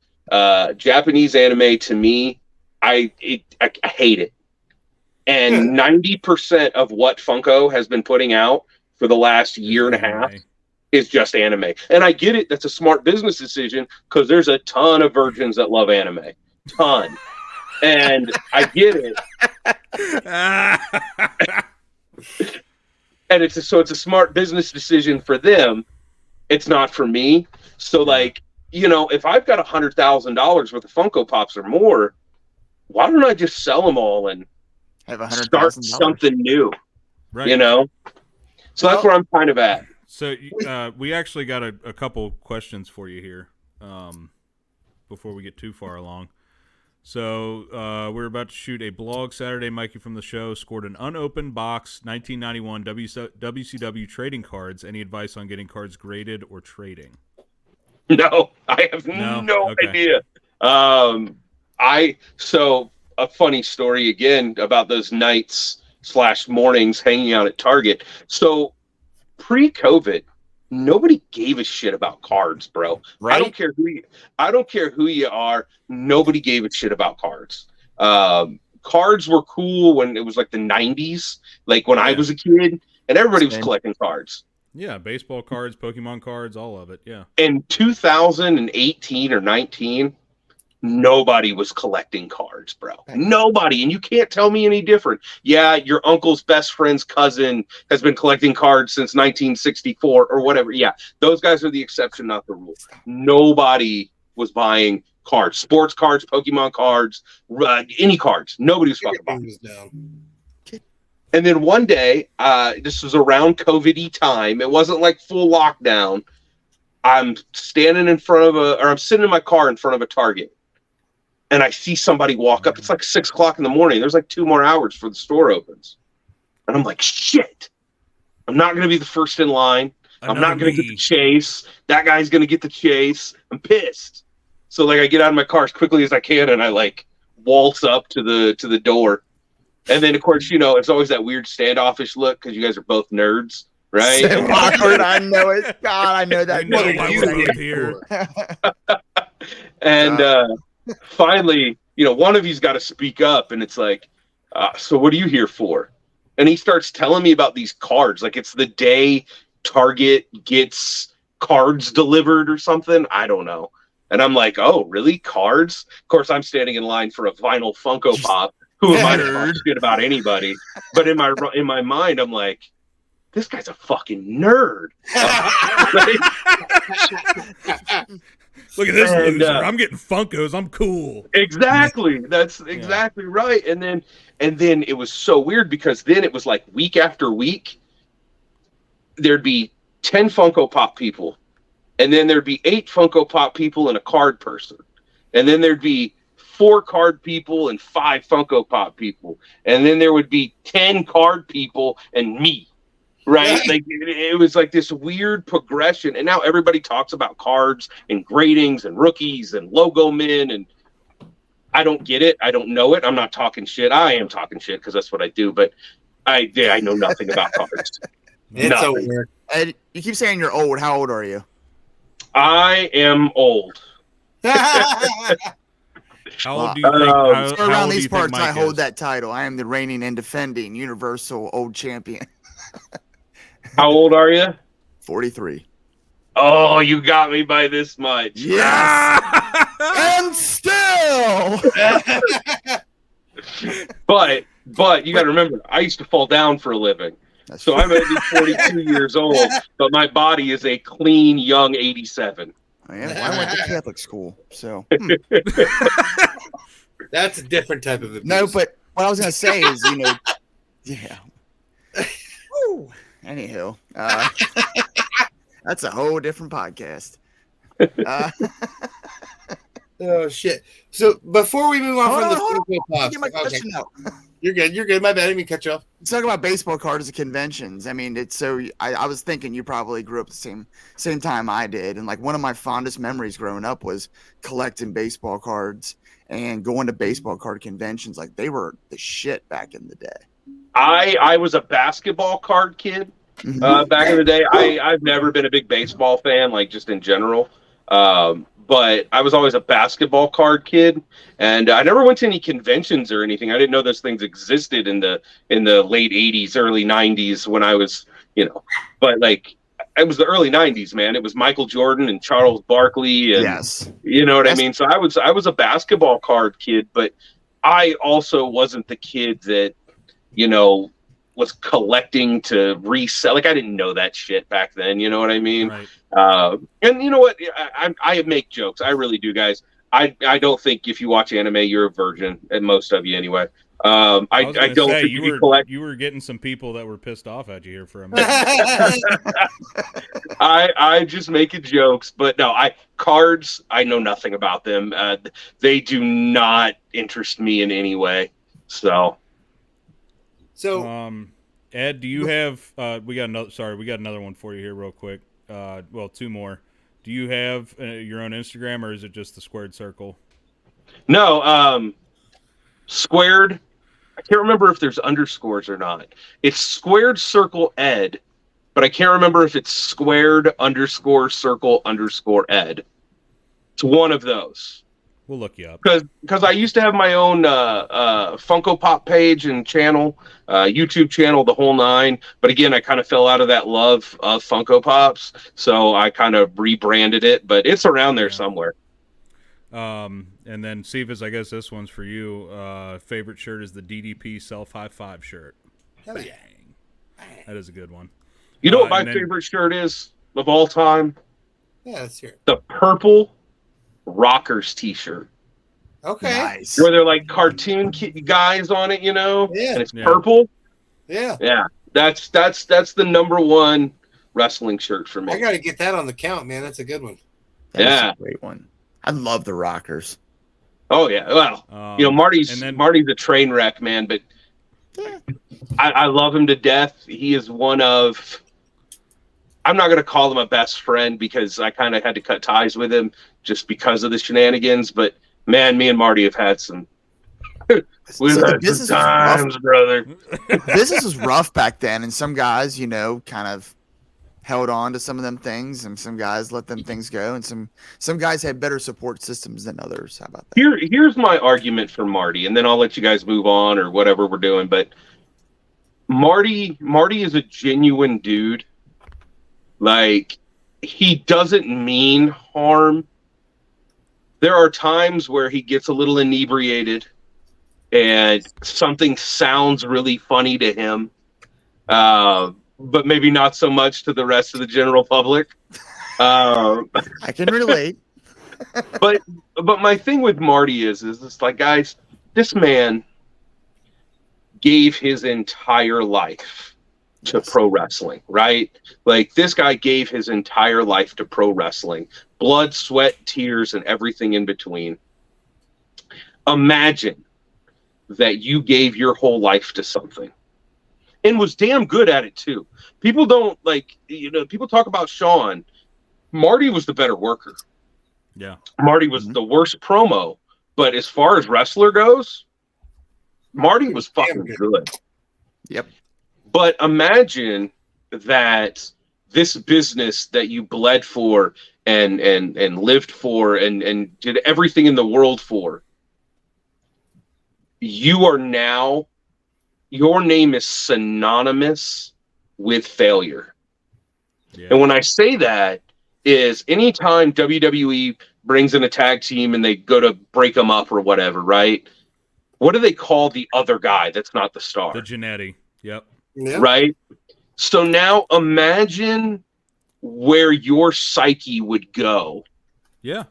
Japanese anime, to me, I hate it. And 90% of what Funko has been putting out for the last year and a half is just anime. And I get it. That's a smart business decision because there's a ton of virgins that love anime. Ton. And I get it. And it's a smart business decision for them. It's not for me. So if I've got $100,000 worth of Funko Pops or more, why don't I just sell them all and have $100,000? Start something new? Right. So that's where I'm kind of at. So we actually got a couple questions for you here before we get too far along. So we're about to shoot a blog Saturday. Mikey from the show scored an unopened box 1991 WCW trading cards. Any advice on getting cards graded or trading? No, I have no idea. So a funny story again about those nights/mornings hanging out at Target. So pre-COVID, nobody gave a shit about cards, bro. Right? I don't care who you are. Nobody gave a shit about cards. Cards were cool when it was like the 90s, like when I was a kid, and everybody was Same. collecting cards. Yeah, baseball cards, Pokemon cards, all of it. Yeah. In 2018 or 19, nobody was collecting cards, bro. Nobody. And you can't tell me any different. Yeah, your uncle's best friend's cousin has been collecting cards since 1964 or whatever. Yeah, those guys are the exception, not the rule. Nobody was buying cards, sports cards, Pokemon cards, any cards. Nobody was fucking buying. And then one day, this was around COVID-y time. It wasn't like full lockdown. I'm standing in front of I'm sitting in my car in front of a Target. And I see somebody walk up. It's like 6 o'clock in the morning. There's like 2 more hours before the store opens. And I'm like, shit. I'm not going to be the first in line. I'm not going to get the chase. That guy's going to get the chase. I'm pissed. So like I get out of my car as quickly as I can and I like waltz up to the door. And then, of course, it's always that weird standoffish look because you guys are both nerds, right? So awkward. I know it. God, I know that. I know why we're both here. And finally, one of you's got to speak up. And it's like, so what are you here for? And he starts telling me about these cards. Like it's the day Target gets cards delivered or something. I don't know. And I'm like, oh, really? Cards? Of course, I'm standing in line for a vinyl Funko Pop. Who am I to talk shit about anybody? But in my mind, I'm like, this guy's a fucking nerd. Look at this loser. I'm getting Funkos. I'm cool. Exactly. That's exactly right. And then it was so weird because then it was like week after week, there'd be 10 Funko Pop people. And then there'd be 8 Funko Pop people and a card person. And then there'd be 4 card people and 5 Funko Pop people. And then there would be 10 card people and me. Right? Like it was like this weird progression. And now everybody talks about cards and gradings and rookies and logo men. And I don't get it. I don't know it. I'm not talking shit. I am talking shit because that's what I do. But I know nothing about cards. It's so weird. Ed, you keep saying you're old. How old are you? I am old. How old do you think? So around these parts, I hold that title. I am the reigning and defending Universal Old Champion. How old are you? 43. Oh, you got me by this much. Yes! And still! But you got to remember, I used to fall down for a living. So I'm only 42 years old, but my body is a clean, young 87. I went to Catholic school, so. That's a different type of abuse. No, but what I was going to say is, yeah. Woo. Anywho, that's a whole different podcast. Oh, shit. So before we move on from the Funko Pops. Get my question out. You're good. You're good. My bad. I didn't mean to cut you off. Let's talk about baseball cards at conventions. I mean, it's so. I was thinking you probably grew up the same time I did, and like one of my fondest memories growing up was collecting baseball cards and going to baseball card conventions. Like they were the shit back in the day. I was a basketball card kid back in the day. I've never been a big baseball fan, like just in general. But I was always a basketball card kid, and I never went to any conventions or anything. I didn't know those things existed in the late 80s, early 90s when I was, but like it was the early 90s, man. It was Michael Jordan and Charles Barkley, and yes, you know what I mean? So I was a basketball card kid, but I also wasn't the kid that, was collecting to resell. Like I didn't know that shit back then. You know what I mean? Right. And you know what? I make jokes. I really do, guys. I don't think if you watch anime, you're a virgin, and most of you anyway. I don't think you were getting some people that were pissed off at you here for a minute. I just making jokes, but no, cards, I know nothing about them. They do not interest me in any way. So Ed, do you have we got another one for you here real quick. Well, 2 more. Do you have your own Instagram, or is it just the squared circle? No, squared. I can't remember if there's underscores or not. It's squared circle ed, but I can't remember if it's squared underscore circle underscore ed. It's one of those. We'll look you up. Because I used to have my own Funko Pop page and channel, YouTube channel, the whole nine. But again, I kind of fell out of that love of Funko Pops, so I kind of rebranded it. But it's around there somewhere. And then Cephas, I guess this one's for you. Favorite shirt is the DDP Self High Five shirt. Hell yeah. Bang. That is a good one. You know what my favorite shirt is of all time? Yeah, let's hear it. The purple Rockers t-shirt. Okay. Nice. Where they're like cartoon guys on it, you know? Yeah. And it's purple. Yeah. Yeah. That's the number one wrestling shirt for me. I got to get that on the count, man. That's a good one. That's a great one. I love the Rockers. Oh yeah. Well, Marty's a train wreck, man, but I love him to death. He is one of, I'm not going to call him a best friend because I kind of had to cut ties with him just because of the shenanigans. But man, me and Marty have had some. We've had some times, brother. Business was rough back then, and some guys, kind of held on to some of them things, and some guys let them things go, and some guys had better support systems than others. How about that? Here's my argument for Marty, and then I'll let you guys move on or whatever we're doing. But Marty is a genuine dude. Like, he doesn't mean harm. There are times where he gets a little inebriated and something sounds really funny to him, but maybe not so much to the rest of the general public. I can relate. but my thing with Marty is it's like, guys, this man gave his entire life to pro wrestling, right? Like, this guy gave his entire life to pro wrestling. Blood, sweat, tears, and everything in between. Imagine that you gave your whole life to something and was damn good at it too. People don't people talk about Sean. Marty was the better worker. Yeah. Marty was the worst promo, but as far as wrestler goes, Marty was fucking good. Yep. But imagine that this business that you bled for and lived for and did everything in the world for, you are now, your name is synonymous with failure. Yeah. And when I say that is anytime WWE brings in a tag team and they go to break them up or whatever, right? What do they call the other guy that's not the star? The Jannetty. Yep. Right? So now imagine where your psyche would go. Yeah.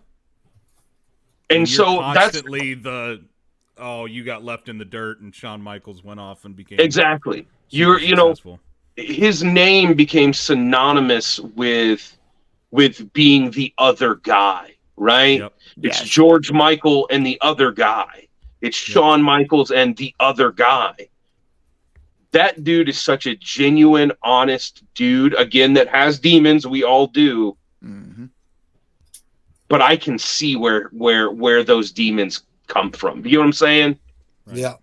And so constantly you got left in the dirt and Shawn Michaels went off and became exactly. Successful. His name became synonymous with being the other guy, right? Yep. It's George Michael and the other guy. It's Shawn Michaels and the other guy. That dude is such a genuine, honest dude. Again, that has demons. We all do. Mm-hmm. But I can see where those demons come from. You know what I'm saying? Right. Yeah.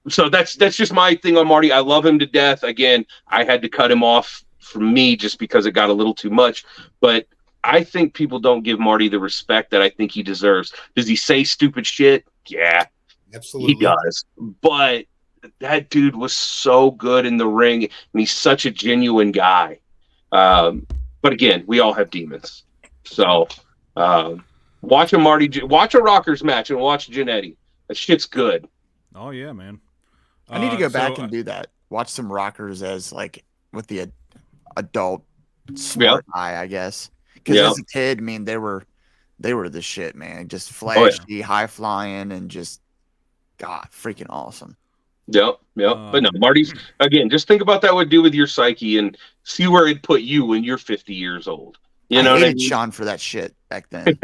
So that's just my thing on Marty. I love him to death. Again, I had to cut him off from me just because it got a little too much. But I think people don't give Marty the respect that I think he deserves. Does he say stupid shit? Yeah. Absolutely. He does. But that dude was so good in the ring, and he's such a genuine guy. But again, we all have demons. So watch a Rockers match and watch Jannetty. That shit's good. Oh yeah, man. I need to go back and do that. Watch some Rockers as with the adult smart eye, I guess. Because as a kid, I mean, they were the shit, man. Just flashy, high flying, and just freaking awesome. Yep. But no, Marty's, again, just think about that would do with your psyche and see where it'd put you when you're 50 years old. You know what I mean? Sean for that shit back then.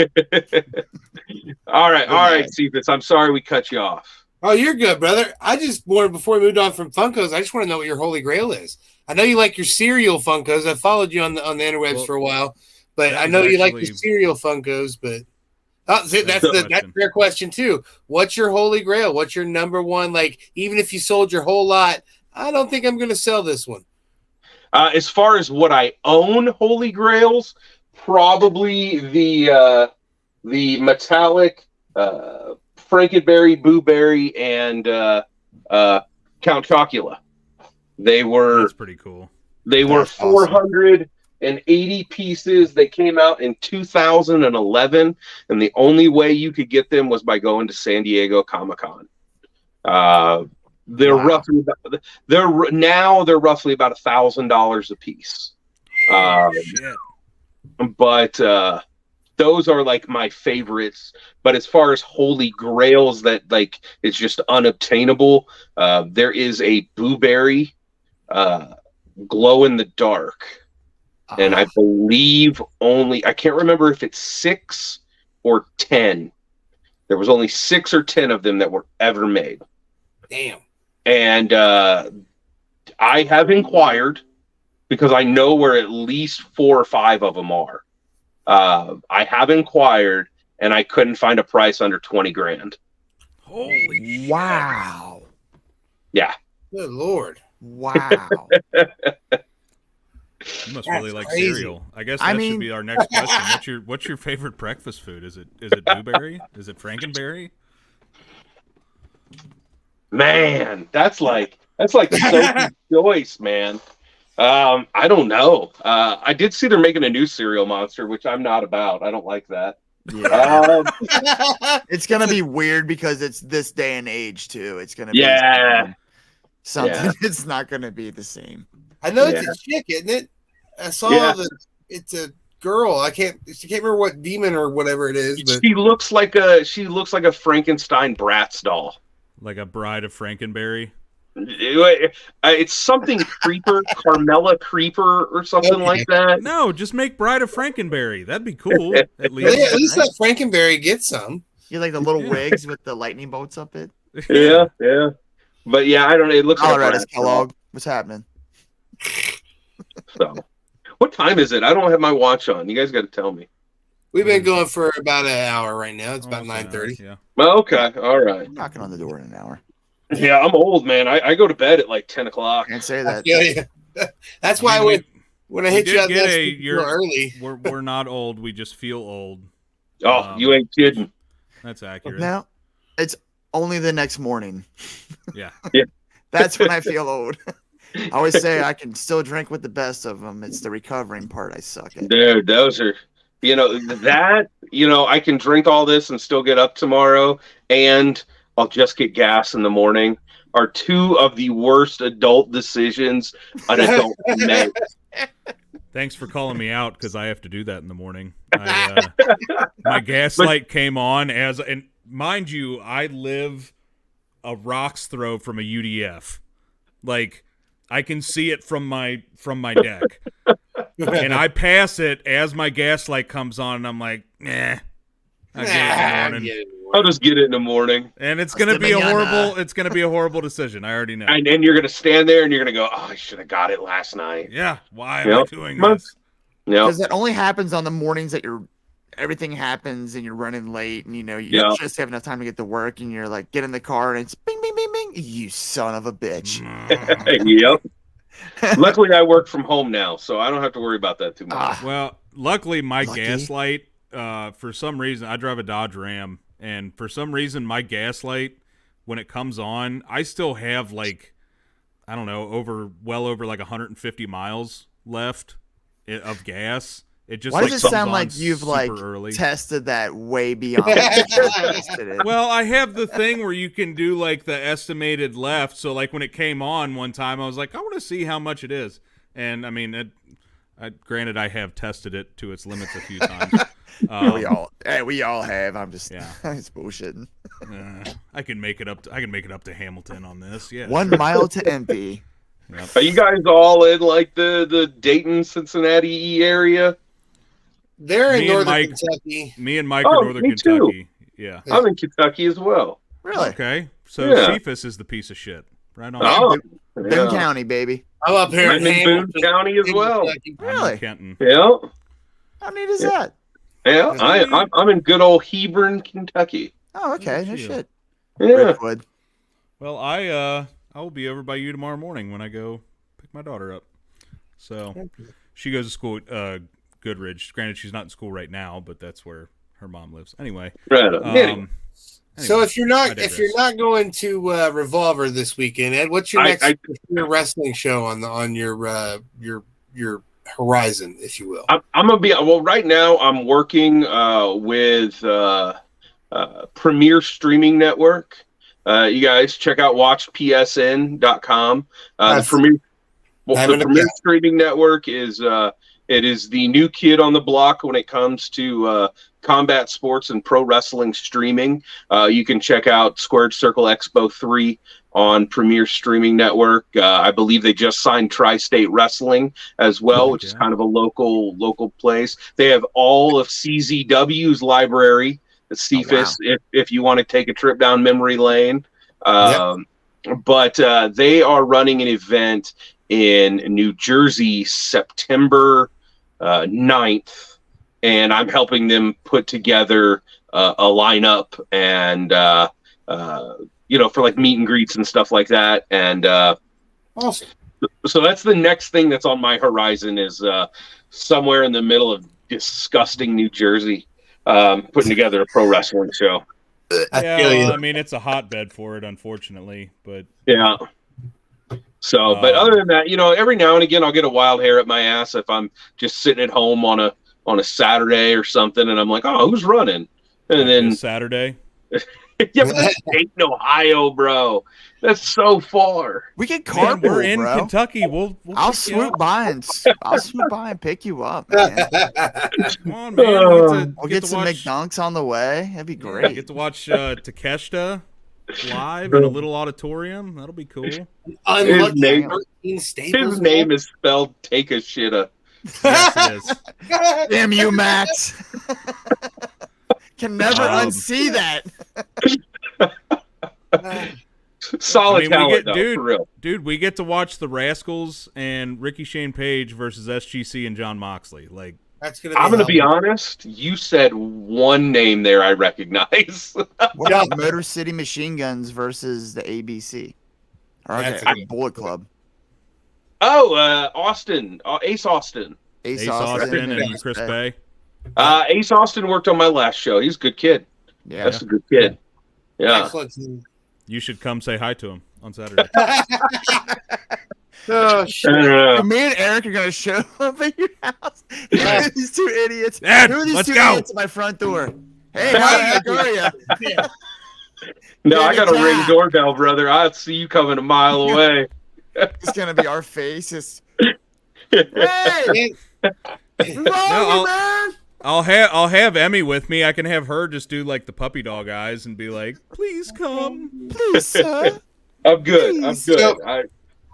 All right, Cephas. I'm sorry we cut you off. Oh, you're good, brother. I just wanted, before we moved on from Funkos, I just want to know what your holy grail is. I know you like your cereal Funkos. I followed you on the interwebs for a while, but I know you like the cereal Funkos, but Oh, see, that's a question. fair question too. What's your holy grail? What's your number one? Like, even if you sold your whole lot, I don't think I'm going to sell this one. As far as what I own, holy grails, probably the metallic Frankenberry, Booberry, and Count Chocula. That's pretty cool. They were That's awesome. 480 pieces. They came out in 2011, and the only way you could get them was by going to San Diego Comic-Con. They're Wow. roughly they're roughly about $1,000 a piece. Shit. But those are like my favorites. But as far as holy grails that like it's just unobtainable, there is a Booberry glow in the dark, and I believe I can't remember if it's 6 or 10. There was only 6 or 10 of them that were ever made. Damn. And I have inquired because I know where at least 4 or 5 of them are. I have inquired, and I couldn't find a price under 20 grand. Holy shit. Wow. Yeah. Good Lord. Wow. You must That's really like crazy. cereal. I guess I that mean- should be our next question. What's your favorite breakfast food? Is it Blueberry? Is it Frankenberry? Man, that's like Sophie's choice, man. I don't know. I did see they're making a new cereal monster, which I'm not about. I don't like that. Yeah. It's gonna be weird because it's this day and age too. It's gonna be Yeah. something. Yeah. It's not gonna be the same. I know it's a chick, isn't it? I saw it's a girl. I can't remember what demon or whatever it is, but She looks like a Frankenstein Bratz doll. Like a Bride of Frankenberry? It's something Creeper, Carmela Creeper, or something like that. No, just make Bride of Frankenberry. That'd be cool. At at least. least let Frankenberry get some. You like the little Yeah. wigs with the lightning bolts up it. Yeah. But yeah, I don't know. It looks like a Colorado's Bratz doll. Kellogg. What's happening? So, what time is it? I don't have my watch on. You guys got to tell me. We've been going for about an hour right now. It's about Almost an hour, 9:30. Yeah. Well, okay, all right. I'm knocking on the door in an hour. Yeah, I'm old, man. I go to bed at like 10 o'clock. Can't say that. Yeah. That's why when I hit we you did out get there you're- early. We're not old. We just feel old. Oh, you ain't kidding. That's accurate. Now, it's only the next morning. Yeah. That's when I feel old. I always say I can still drink with the best of them. It's the recovering part I suck at. Dude, those are, I can drink all this and still get up tomorrow, and I'll just get gas in the morning, are 2 of the worst adult decisions an adult can make. Thanks for calling me out because I have to do that in the morning. My gas light came on and mind you, I live a rock's throw from a UDF. Like I can see it from my deck, and I pass it as my gas light comes on, and I'm like, I'll get it in the morning. I'll just get it in the morning. And it's gonna be a horrible decision. I already know. And then you're going to stand there and you're going to go, oh, I should have got it last night. Yeah, why am I doing Come on. this? Yep. Because that only happens on the mornings that everything happens and you're running late and you just have enough time to get to work and you're like get in the car and it's bing bing bing bing. You son of a bitch. Yep. Luckily, I work from home now, so I don't have to worry about that too much. Well, luckily my Lucky. gas light, for some reason, I drive a Dodge Ram, and for some reason my gas light, when it comes on, I still have like, I don't know, well over like 150 miles left of gas. It just Why like does it comes sound on like you've super like early. tested that way beyond what you tested it? Well, I have the thing where you can do like the estimated left. So like when it came on one time, I was like, I want to see how much it is. And I mean, granted, I have tested it to its limits a few times. we all have. I'm just Yeah. it's bullshitting. I can make it up. I can make it up to Hamilton on this. Yeah. 1 mile to empty. Yep. Are you guys all in like the Dayton, Cincinnati area? They're in Me and northern Mike- Kentucky. Me and Mike Oh, are Northern me too. Kentucky. Yeah. I'm in Kentucky as well. Really? Okay. So Yeah. Cephas is the piece of shit. Right on. Oh, Boone yeah. County, baby. I'm up here I'm in Boone County as well. Kentucky. I'm in Really? Kenton. Yeah. How neat is that? Yeah, I'm in good old Hebron, Kentucky. Oh, okay. No you. shit. Yeah. Ridgewood. Well, I will be over by you tomorrow morning when I go pick my daughter up. So she goes to school at Goodridge. Granted, she's not in school right now, but that's where her mom lives. Anyway. Right on. Anyway. So if you're I not digress. going to Revolver this weekend, Ed, what's your next your wrestling show on your horizon, if you will? I'm gonna be right now. I'm working with Premier Streaming Network. You guys check out watchpsn.com. The Premier Streaming Network is it is the new kid on the block when it comes to combat sports and pro wrestling streaming. You can check out Squared Circle Expo 3 on Premier Streaming Network. I believe they just signed Tri-State Wrestling as well, which is kind of a local place. They have all of CZW's library, CFIS, if you want to take a trip down memory lane. But they are running an event in New Jersey September 9th, and I'm helping them put together a lineup and for like meet and greets and stuff like that. And awesome. So that's the next thing that's on my horizon is somewhere in the middle of disgusting New Jersey, putting together a pro wrestling show. I mean, it's a hotbed for it, unfortunately, but yeah. So, but other than that, every now and again I'll get a wild hair at my ass if I'm just sitting at home on a Saturday or something, and I'm like, oh, who's running? And then Saturday. Yeah, but that's Dayton, Ohio, bro. That's so far. We get carpool, we're in bro. Kentucky. We'll I'll swoop by and pick you up, man. Come on, man. We'll get some McDunks on the way. That'd be great. Get to watch Takeshita live in a little auditorium. That'll be cool. His name is spelled Take a Shitta. Yes, it is. Damn you, Max. Can never unsee that. Solid talent, for real. Dude, we get to watch the Rascals and Ricky Shane Page versus SGC and John Moxley. Like, I'm going to be honest. You said one name there I recognize. What about Motor City Machine Guns versus the ABC? Or Bullet Club. Oh, Austin. Ace Austin. Ace Austin and Chris Bay. Ace Austin worked on my last show. He's a good kid. Yeah. That's a good kid. Yeah. Excellent. You should come say hi to him on Saturday. Oh, shit. Me and Eric are going to show up at your house. These two idiots. Dad, Who are these let's two go. idiots at my front door? Hey, how are you? No, I got a ring doorbell, brother. I'll see you coming a mile away. It's going to be our faces. Hey! I'll have Emmy with me. I can have her just do like the puppy dog eyes and be like, "Please come, please, sir." I'm good. Please.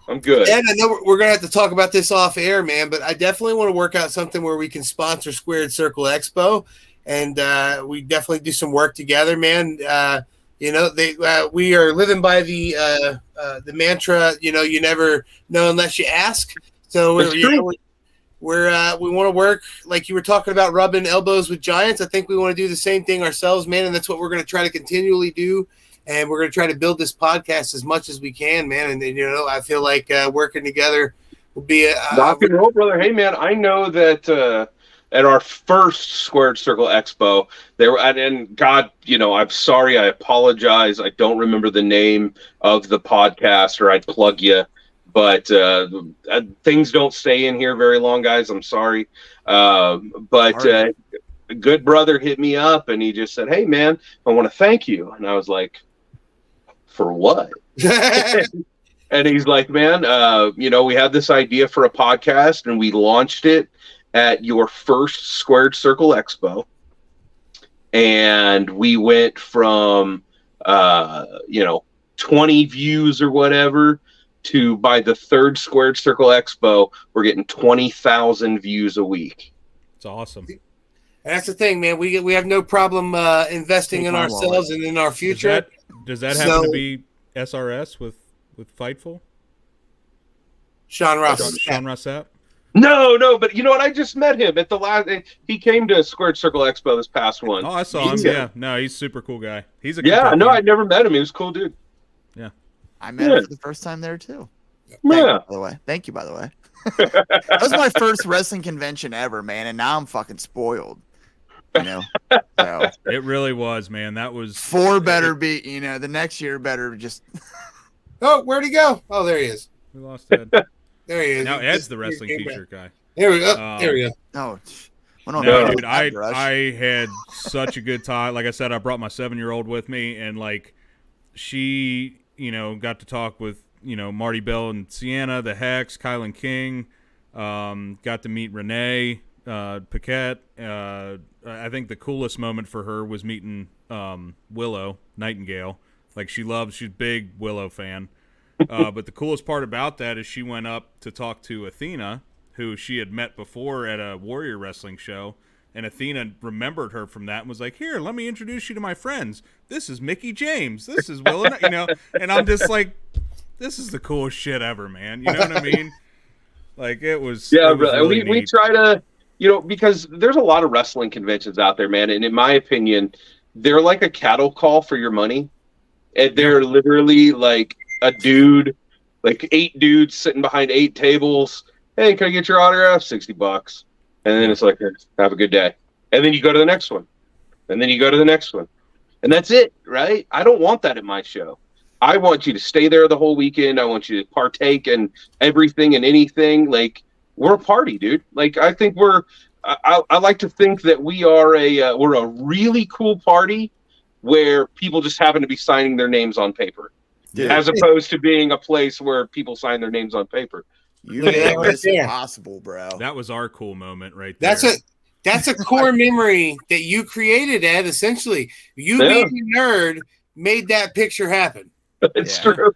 I'm good. And I know we're gonna have to talk about this off air, man. But I definitely want to work out something where we can sponsor Squared Circle Expo, and we definitely do some work together, man. We are living by the mantra. You never know unless you ask. So we want to work like you were talking about rubbing elbows with giants. I think we want to do the same thing ourselves, man, and that's what we're going to try to continually do. And we're going to try to build this podcast as much as we can, man. And I feel like working together will be rock and roll, brother. Hey, man, I know that at our first Squared Circle Expo, there were, and God, I'm sorry, I apologize. I don't remember the name of the podcast, or I'd plug you. But things don't stay in here very long, guys. I'm sorry. But a good brother hit me up, and he just said, "Hey, man, I want to thank you." And I was like, "For what?" And he's like, "Man, we had this idea for a podcast, and we launched it at your first Squared Circle Expo. And we went from, 20 views or whatever to by the third Squared Circle Expo, we're getting 20,000 views a week." It's awesome. And that's the thing, man. We have no problem investing in ourselves and in our future. Does that happen to be SRS with Fightful? Sean Ross. Sean Rossap? No, but you know what? I just met him at the last. He came to Squared Circle Expo this past one. Oh, I saw him. Yeah, no, he's a super cool guy. He's a Yeah, Kentuckian. no, I'd never met him. He was a cool dude. Yeah, I met him for the first time there too. Yeah. Thank you, by the way. That was my first wrestling convention ever, man, and now I'm fucking spoiled. You know, so it really was, man. That was 4 better be. You know, the next year better just. Oh, where'd he go? Oh, there he is. we lost Ed. There he is. Now He Ed's just- the wrestling he came t-shirt guy. back. There we go. There we go. Oh, No, dude, I had such a good time. Like I said, I brought my 7-year-old with me, and like she, got to talk with Marty Bell and Sienna, the Hex, Kylan King. Got to meet Renee Paquette. I think the coolest moment for her was meeting Willow Nightingale. Like she's a big Willow fan. But the coolest part about that is she went up to talk to Athena, who she had met before at a Warrior Wrestling show. And Athena remembered her from that and was like, "Here, let me introduce you to my friends. This is Mickey James. This is Willow." And I'm just like, this is the coolest shit ever, man. You know what I mean? Like it was. Yeah, it was really we neat. try to, because there's a lot of wrestling conventions out there, man. And in my opinion, they're like a cattle call for your money. And they're literally like a dude, like 8 dudes sitting behind 8 tables. Hey, can I get your autograph? $60. And then it's like, have a good day. And then you go to the next one. And then you go to the next one. And that's it, right? I don't want that at my show. I want you to stay there the whole weekend. I want you to partake in everything and anything. Like, we're a party, dude. Like, I think I like to think that we're a really cool party where people just happen to be signing their names on paper. Dude. As opposed to being a place where people sign their names on paper. You Look at made that right this there. possible, bro. That was our cool moment right there. That's a core memory that you created, Ed. Essentially, you being a nerd made that picture happen. It's Yeah. true.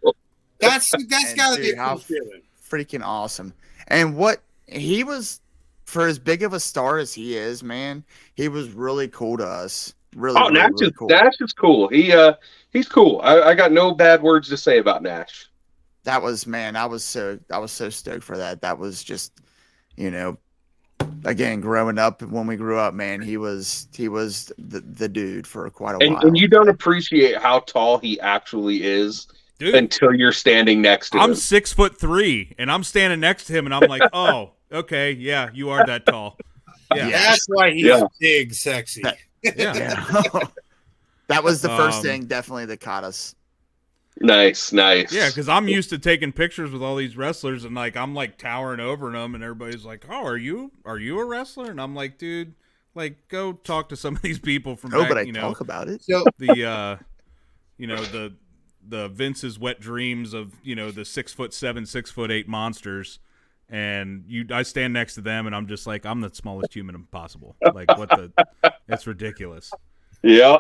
That's got to be dude, a how cool feeling. freaking awesome. And what he was, for as big of a star as he is, man, he was really cool to us. Really, really, Nash really is cool. Nash is cool. He's cool. I got no bad words to say about Nash. That was, man, I was so stoked for that. That was just, again, growing up, when we grew up, man, he was the dude for quite a while. And you don't appreciate how tall he actually is, Dude, until you're standing next to I'm him. 6'3", and I'm standing next to him, and I'm like, oh, okay, yeah, you are that tall. Yeah. That's why he's big, sexy. Yeah. That was the first thing, definitely, that caught us. Nice. Yeah, because I'm used to taking pictures with all these wrestlers, and like I'm like towering over them, and everybody's like, "Oh, are you a wrestler?" And I'm like, "Dude, like go talk to some of these people from Oh, back, but I talk about it. So the the Vince's wet dreams of the 6'7", 6'8" monsters." And I stand next to them, and I'm just like, I'm the smallest human possible. Like, it's ridiculous. Yeah.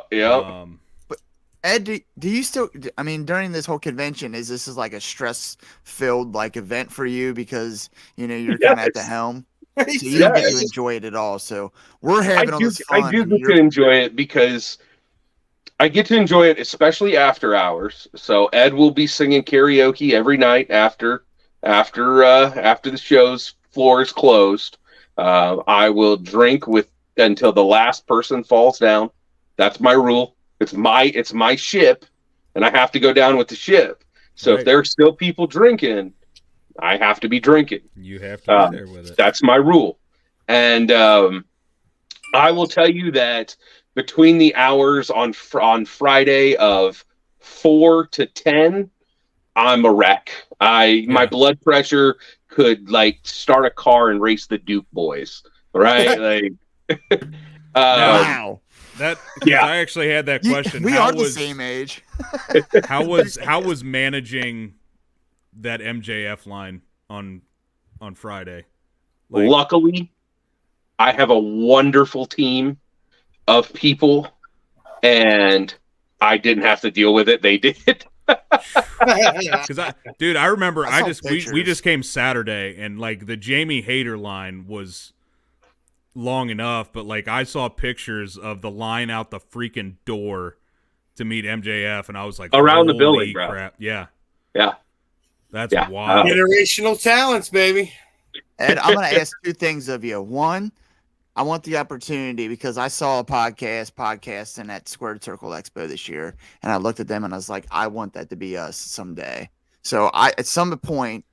Ed, do you still? I mean, during this whole convention, this is like a stress-filled like event for you because you're kind of at the helm, so you don't get to enjoy it at all. So we're having all this fun. I do get to enjoy it because I get to enjoy it, especially after hours. So Ed will be singing karaoke every night after the show's floor is closed. I will drink until the last person falls down. That's my rule. It's my ship, and I have to go down with the ship. So if there's still people drinking, I have to be drinking. You have to be there with it. That's my rule. And I will tell you that between the hours on Friday of 4 to 10, I'm a wreck. My blood pressure could like start a car and race the Duke boys, right? Like, Wow. I actually had that question. We are the same age. how was managing that MJF line on Friday? Luckily, I have a wonderful team of people, and I didn't have to deal with it. They did. Because I remember we just came Saturday, and like the Jamie Hayter line was long enough, but like I saw pictures of the line out the freaking door to meet MJF, and I was like, around the holy building, bro. crap. Yeah. Yeah. That's wild. Generational talents, baby. And I'm going to ask two things of you. One, I want the opportunity because I saw a podcasting at Squared Circle Expo this year, and I looked at them and I was like, I want that to be us someday. So at some point,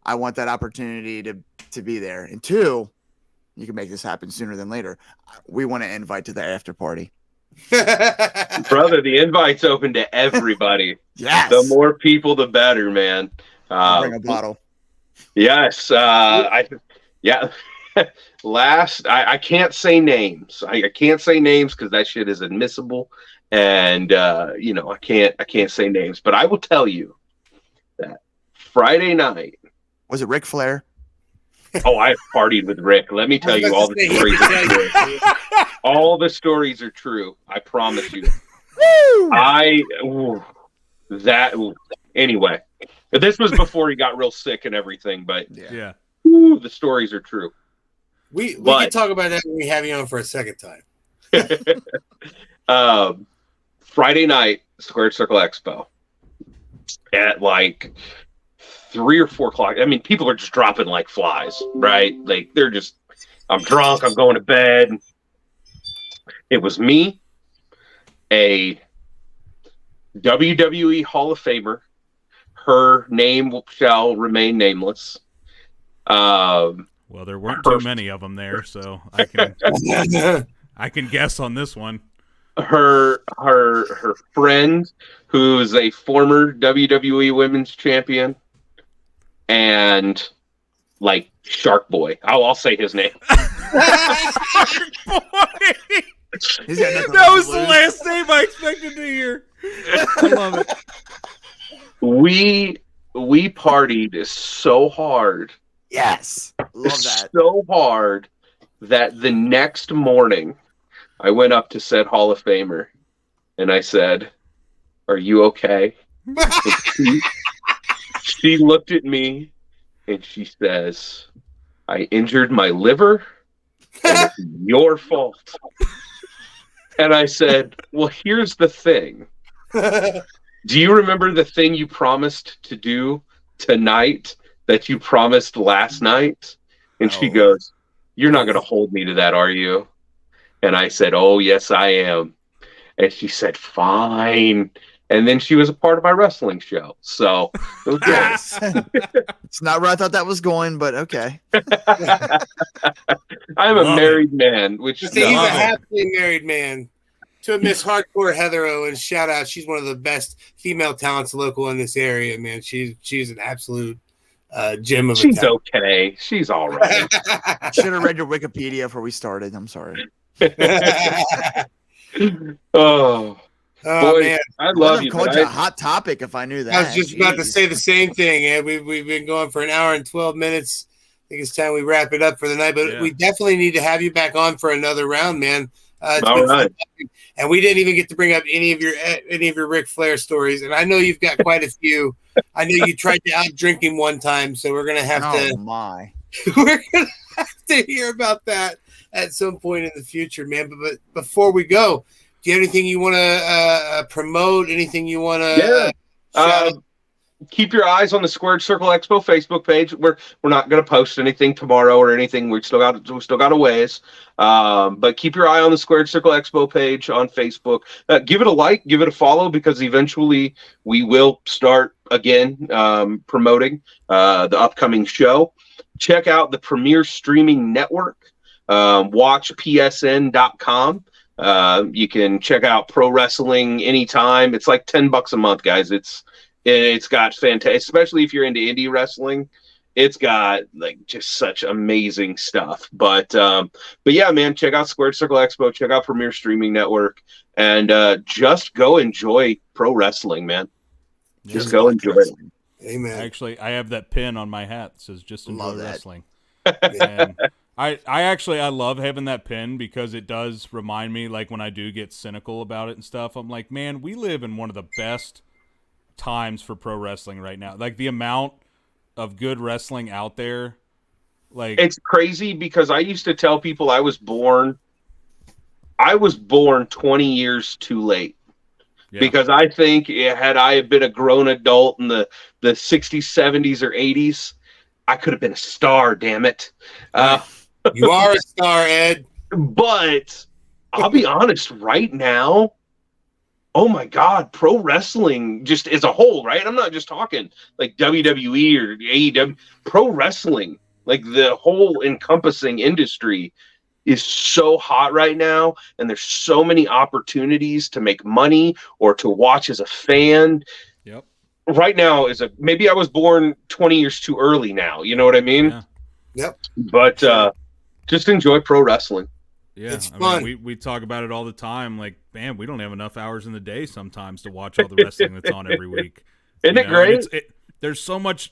I want that opportunity to be there. And two, you can make this happen sooner than later. We want to invite to the after party. Brother, the invite's open to everybody. Yes. The more people, the better, man. I'll bring a bottle. Yes. Yeah. Last, I can't say names. I can't say names because that shit is admissible, and I can't say names. But I will tell you that Friday night. Was it Ric Flair? Oh, I partied with Rick. Let me tell you, all the stories are true. All the stories are true. I promise you. Anyway, but this was before he got real sick and everything. But yeah. The stories are true. We can talk about that when we have you on for a second time. Friday night, Squared Circle Expo at like 3 or 4 o'clock. I mean, people are just dropping like flies, right? Like they're just, I'm drunk, I'm going to bed. It was me, a WWE Hall of Famer. Her name shall remain nameless. Well, there weren't too many of them there, so I can guess on this one. Her friend, who's a former WWE Women's Champion, and like Shark Boy. I'll say his name. Shark Boy. That was the last name I expected to hear. I love it. We partied so hard. Yes. Love that. So hard that the next morning I went up to said Hall of Famer and I said, "Are you okay?" She looked at me and she says, "I injured my liver and it's your fault." And I said, "Well, here's the thing. Do you remember the thing you promised to do tonight that you promised last night?" And she goes, "You're not going to hold me to that, are you?" And I said, "Oh, yes, I am." And she said, "Fine." And then she was a part of my wrestling show. So it was yes. It's not where I thought that was going, but okay. I'm a married man, which he's a happily married man. To Miss Hardcore Heather Owen, shout out. She's one of the best female talents local in this area, man. She's an absolute gem of a She's talent. Okay. She's all right. Should have read your Wikipedia before we started. I'm sorry. Oh, boy, man. I love you. Called you a hot topic if I knew that. I was just about to say the same thing. And we've been going for an hour and 12 minutes. I think it's time we wrap it up for the night. But we definitely need to have you back on for another round, man. All right. And we didn't even get to bring up any of your Ric Flair stories. And I know you've got quite a few. I know you tried to out-drink him one time, so we're gonna have to. Oh my! We're gonna have to hear about that at some point in the future, man. But before we go, do you have anything you want to promote? Anything you want to? Keep your eyes on the Squared Circle Expo Facebook page. We're not going to post anything tomorrow or anything. We still got a ways. But keep your eye on the Squared Circle Expo page on Facebook. Give it a like, give it a follow, because eventually we will start again promoting the upcoming show. Check out the Premier Streaming Network. Watch psn.com. You can check out pro wrestling anytime. It's like $10 a month, guys. It's got fantastic, especially if you're into indie wrestling. It's got like just such amazing stuff. But yeah, man, check out Squared Circle Expo, check out Premier Streaming Network, and just go enjoy pro wrestling, man. Just go enjoy it. Amen. Actually, I have that pin on my hat that says "Just enjoy wrestling." And I love having that pin because it does remind me, like when I do get cynical about it and stuff, I'm like, man, we live in one of the best times for pro wrestling right now. Like the amount of good wrestling out there, like it's crazy, because I used to tell people I was born 20 years too late. Yeah. Because I think had I been a grown adult in the 60s, 70s, or 80s, I could have been a star, damn it. You are a star, Ed. But I'll be honest, right now, oh my God, pro wrestling just as a whole, right? I'm not just talking like WWE or AEW, pro wrestling, like the whole encompassing industry is so hot right now. And there's so many opportunities to make money or to watch as a fan. Yep. Right now maybe I was born 20 years too early now. You know what I mean? Yeah. Yep. But just enjoy pro wrestling. Yeah, It's I fun. mean, we talk about it all the time. Like, man, we don't have enough hours in the day sometimes to watch all the wrestling that's on every week. Isn't it great? There's so much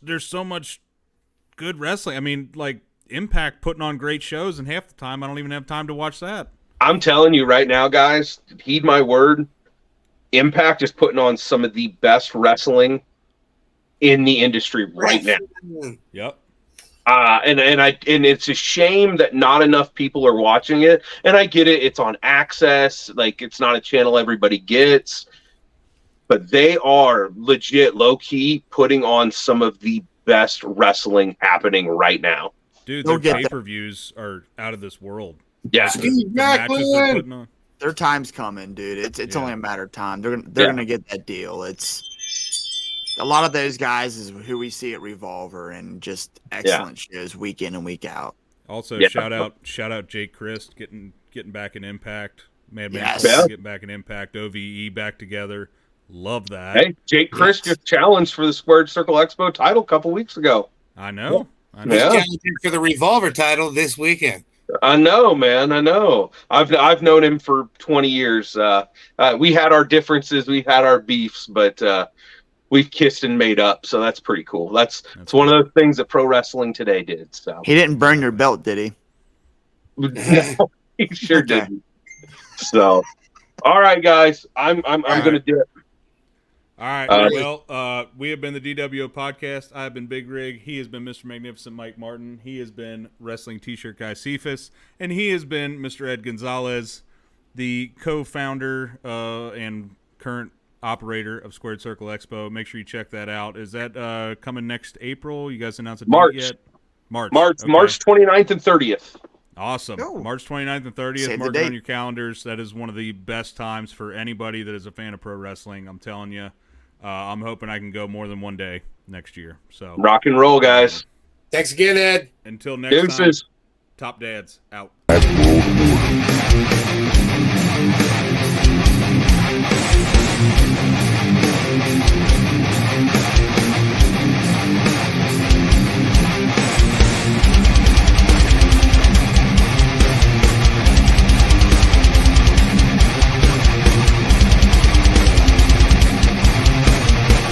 good wrestling. I mean, like Impact putting on great shows, and half the time I don't even have time to watch that. I'm telling you right now, guys, heed my word. Impact is putting on some of the best wrestling in the industry right now. Yep. And it's a shame that not enough people are watching it. And I get it; it's on Access, like it's not a channel everybody gets. But they are legit, low key, putting on some of the best wrestling happening right now. Dude, their pay-per-views are out of this world. Yeah, The matches they're putting on. Their time's coming, dude. It's only a matter of time. They're gonna get that deal. It's a lot of those guys is who we see at Revolver and just excellent shows week in and week out. Also, shout out Jake Christ getting back in Impact. Madman getting back in Impact. OVE back together. Love that. Hey, Jake Christ just challenged for the Squared Circle Expo title a couple weeks ago. I know. He's challenging for the Revolver title this weekend. I know, man. I know. I've known him for 20 years. We had our differences, we had our beefs, but we've kissed and made up. So that's pretty cool. That's one of those things that pro wrestling today did. So he didn't burn your belt, did he? No, he sure didn't. So, all right, guys, I'm gonna do it. All right. We have been the DWO podcast. I have been Big Rig. He has been Mr. Magnificent Mike Martin. He has been Wrestling T-shirt guy Cephas, and he has been Mr. Ed Gonzales, the co-founder and current operator of Squared Circle Expo. Make sure you check that out. Is that coming next April? You guys announced a date yet? March. Okay. March 29th and 30th. Awesome. Oh. March 29th and 30th. Mark it on your calendars. That is one of the best times for anybody that is a fan of pro wrestling. I'm telling you. I'm hoping I can go more than one day next year. So rock and roll, guys. Thanks again, Ed. Until next time, Top Dads out.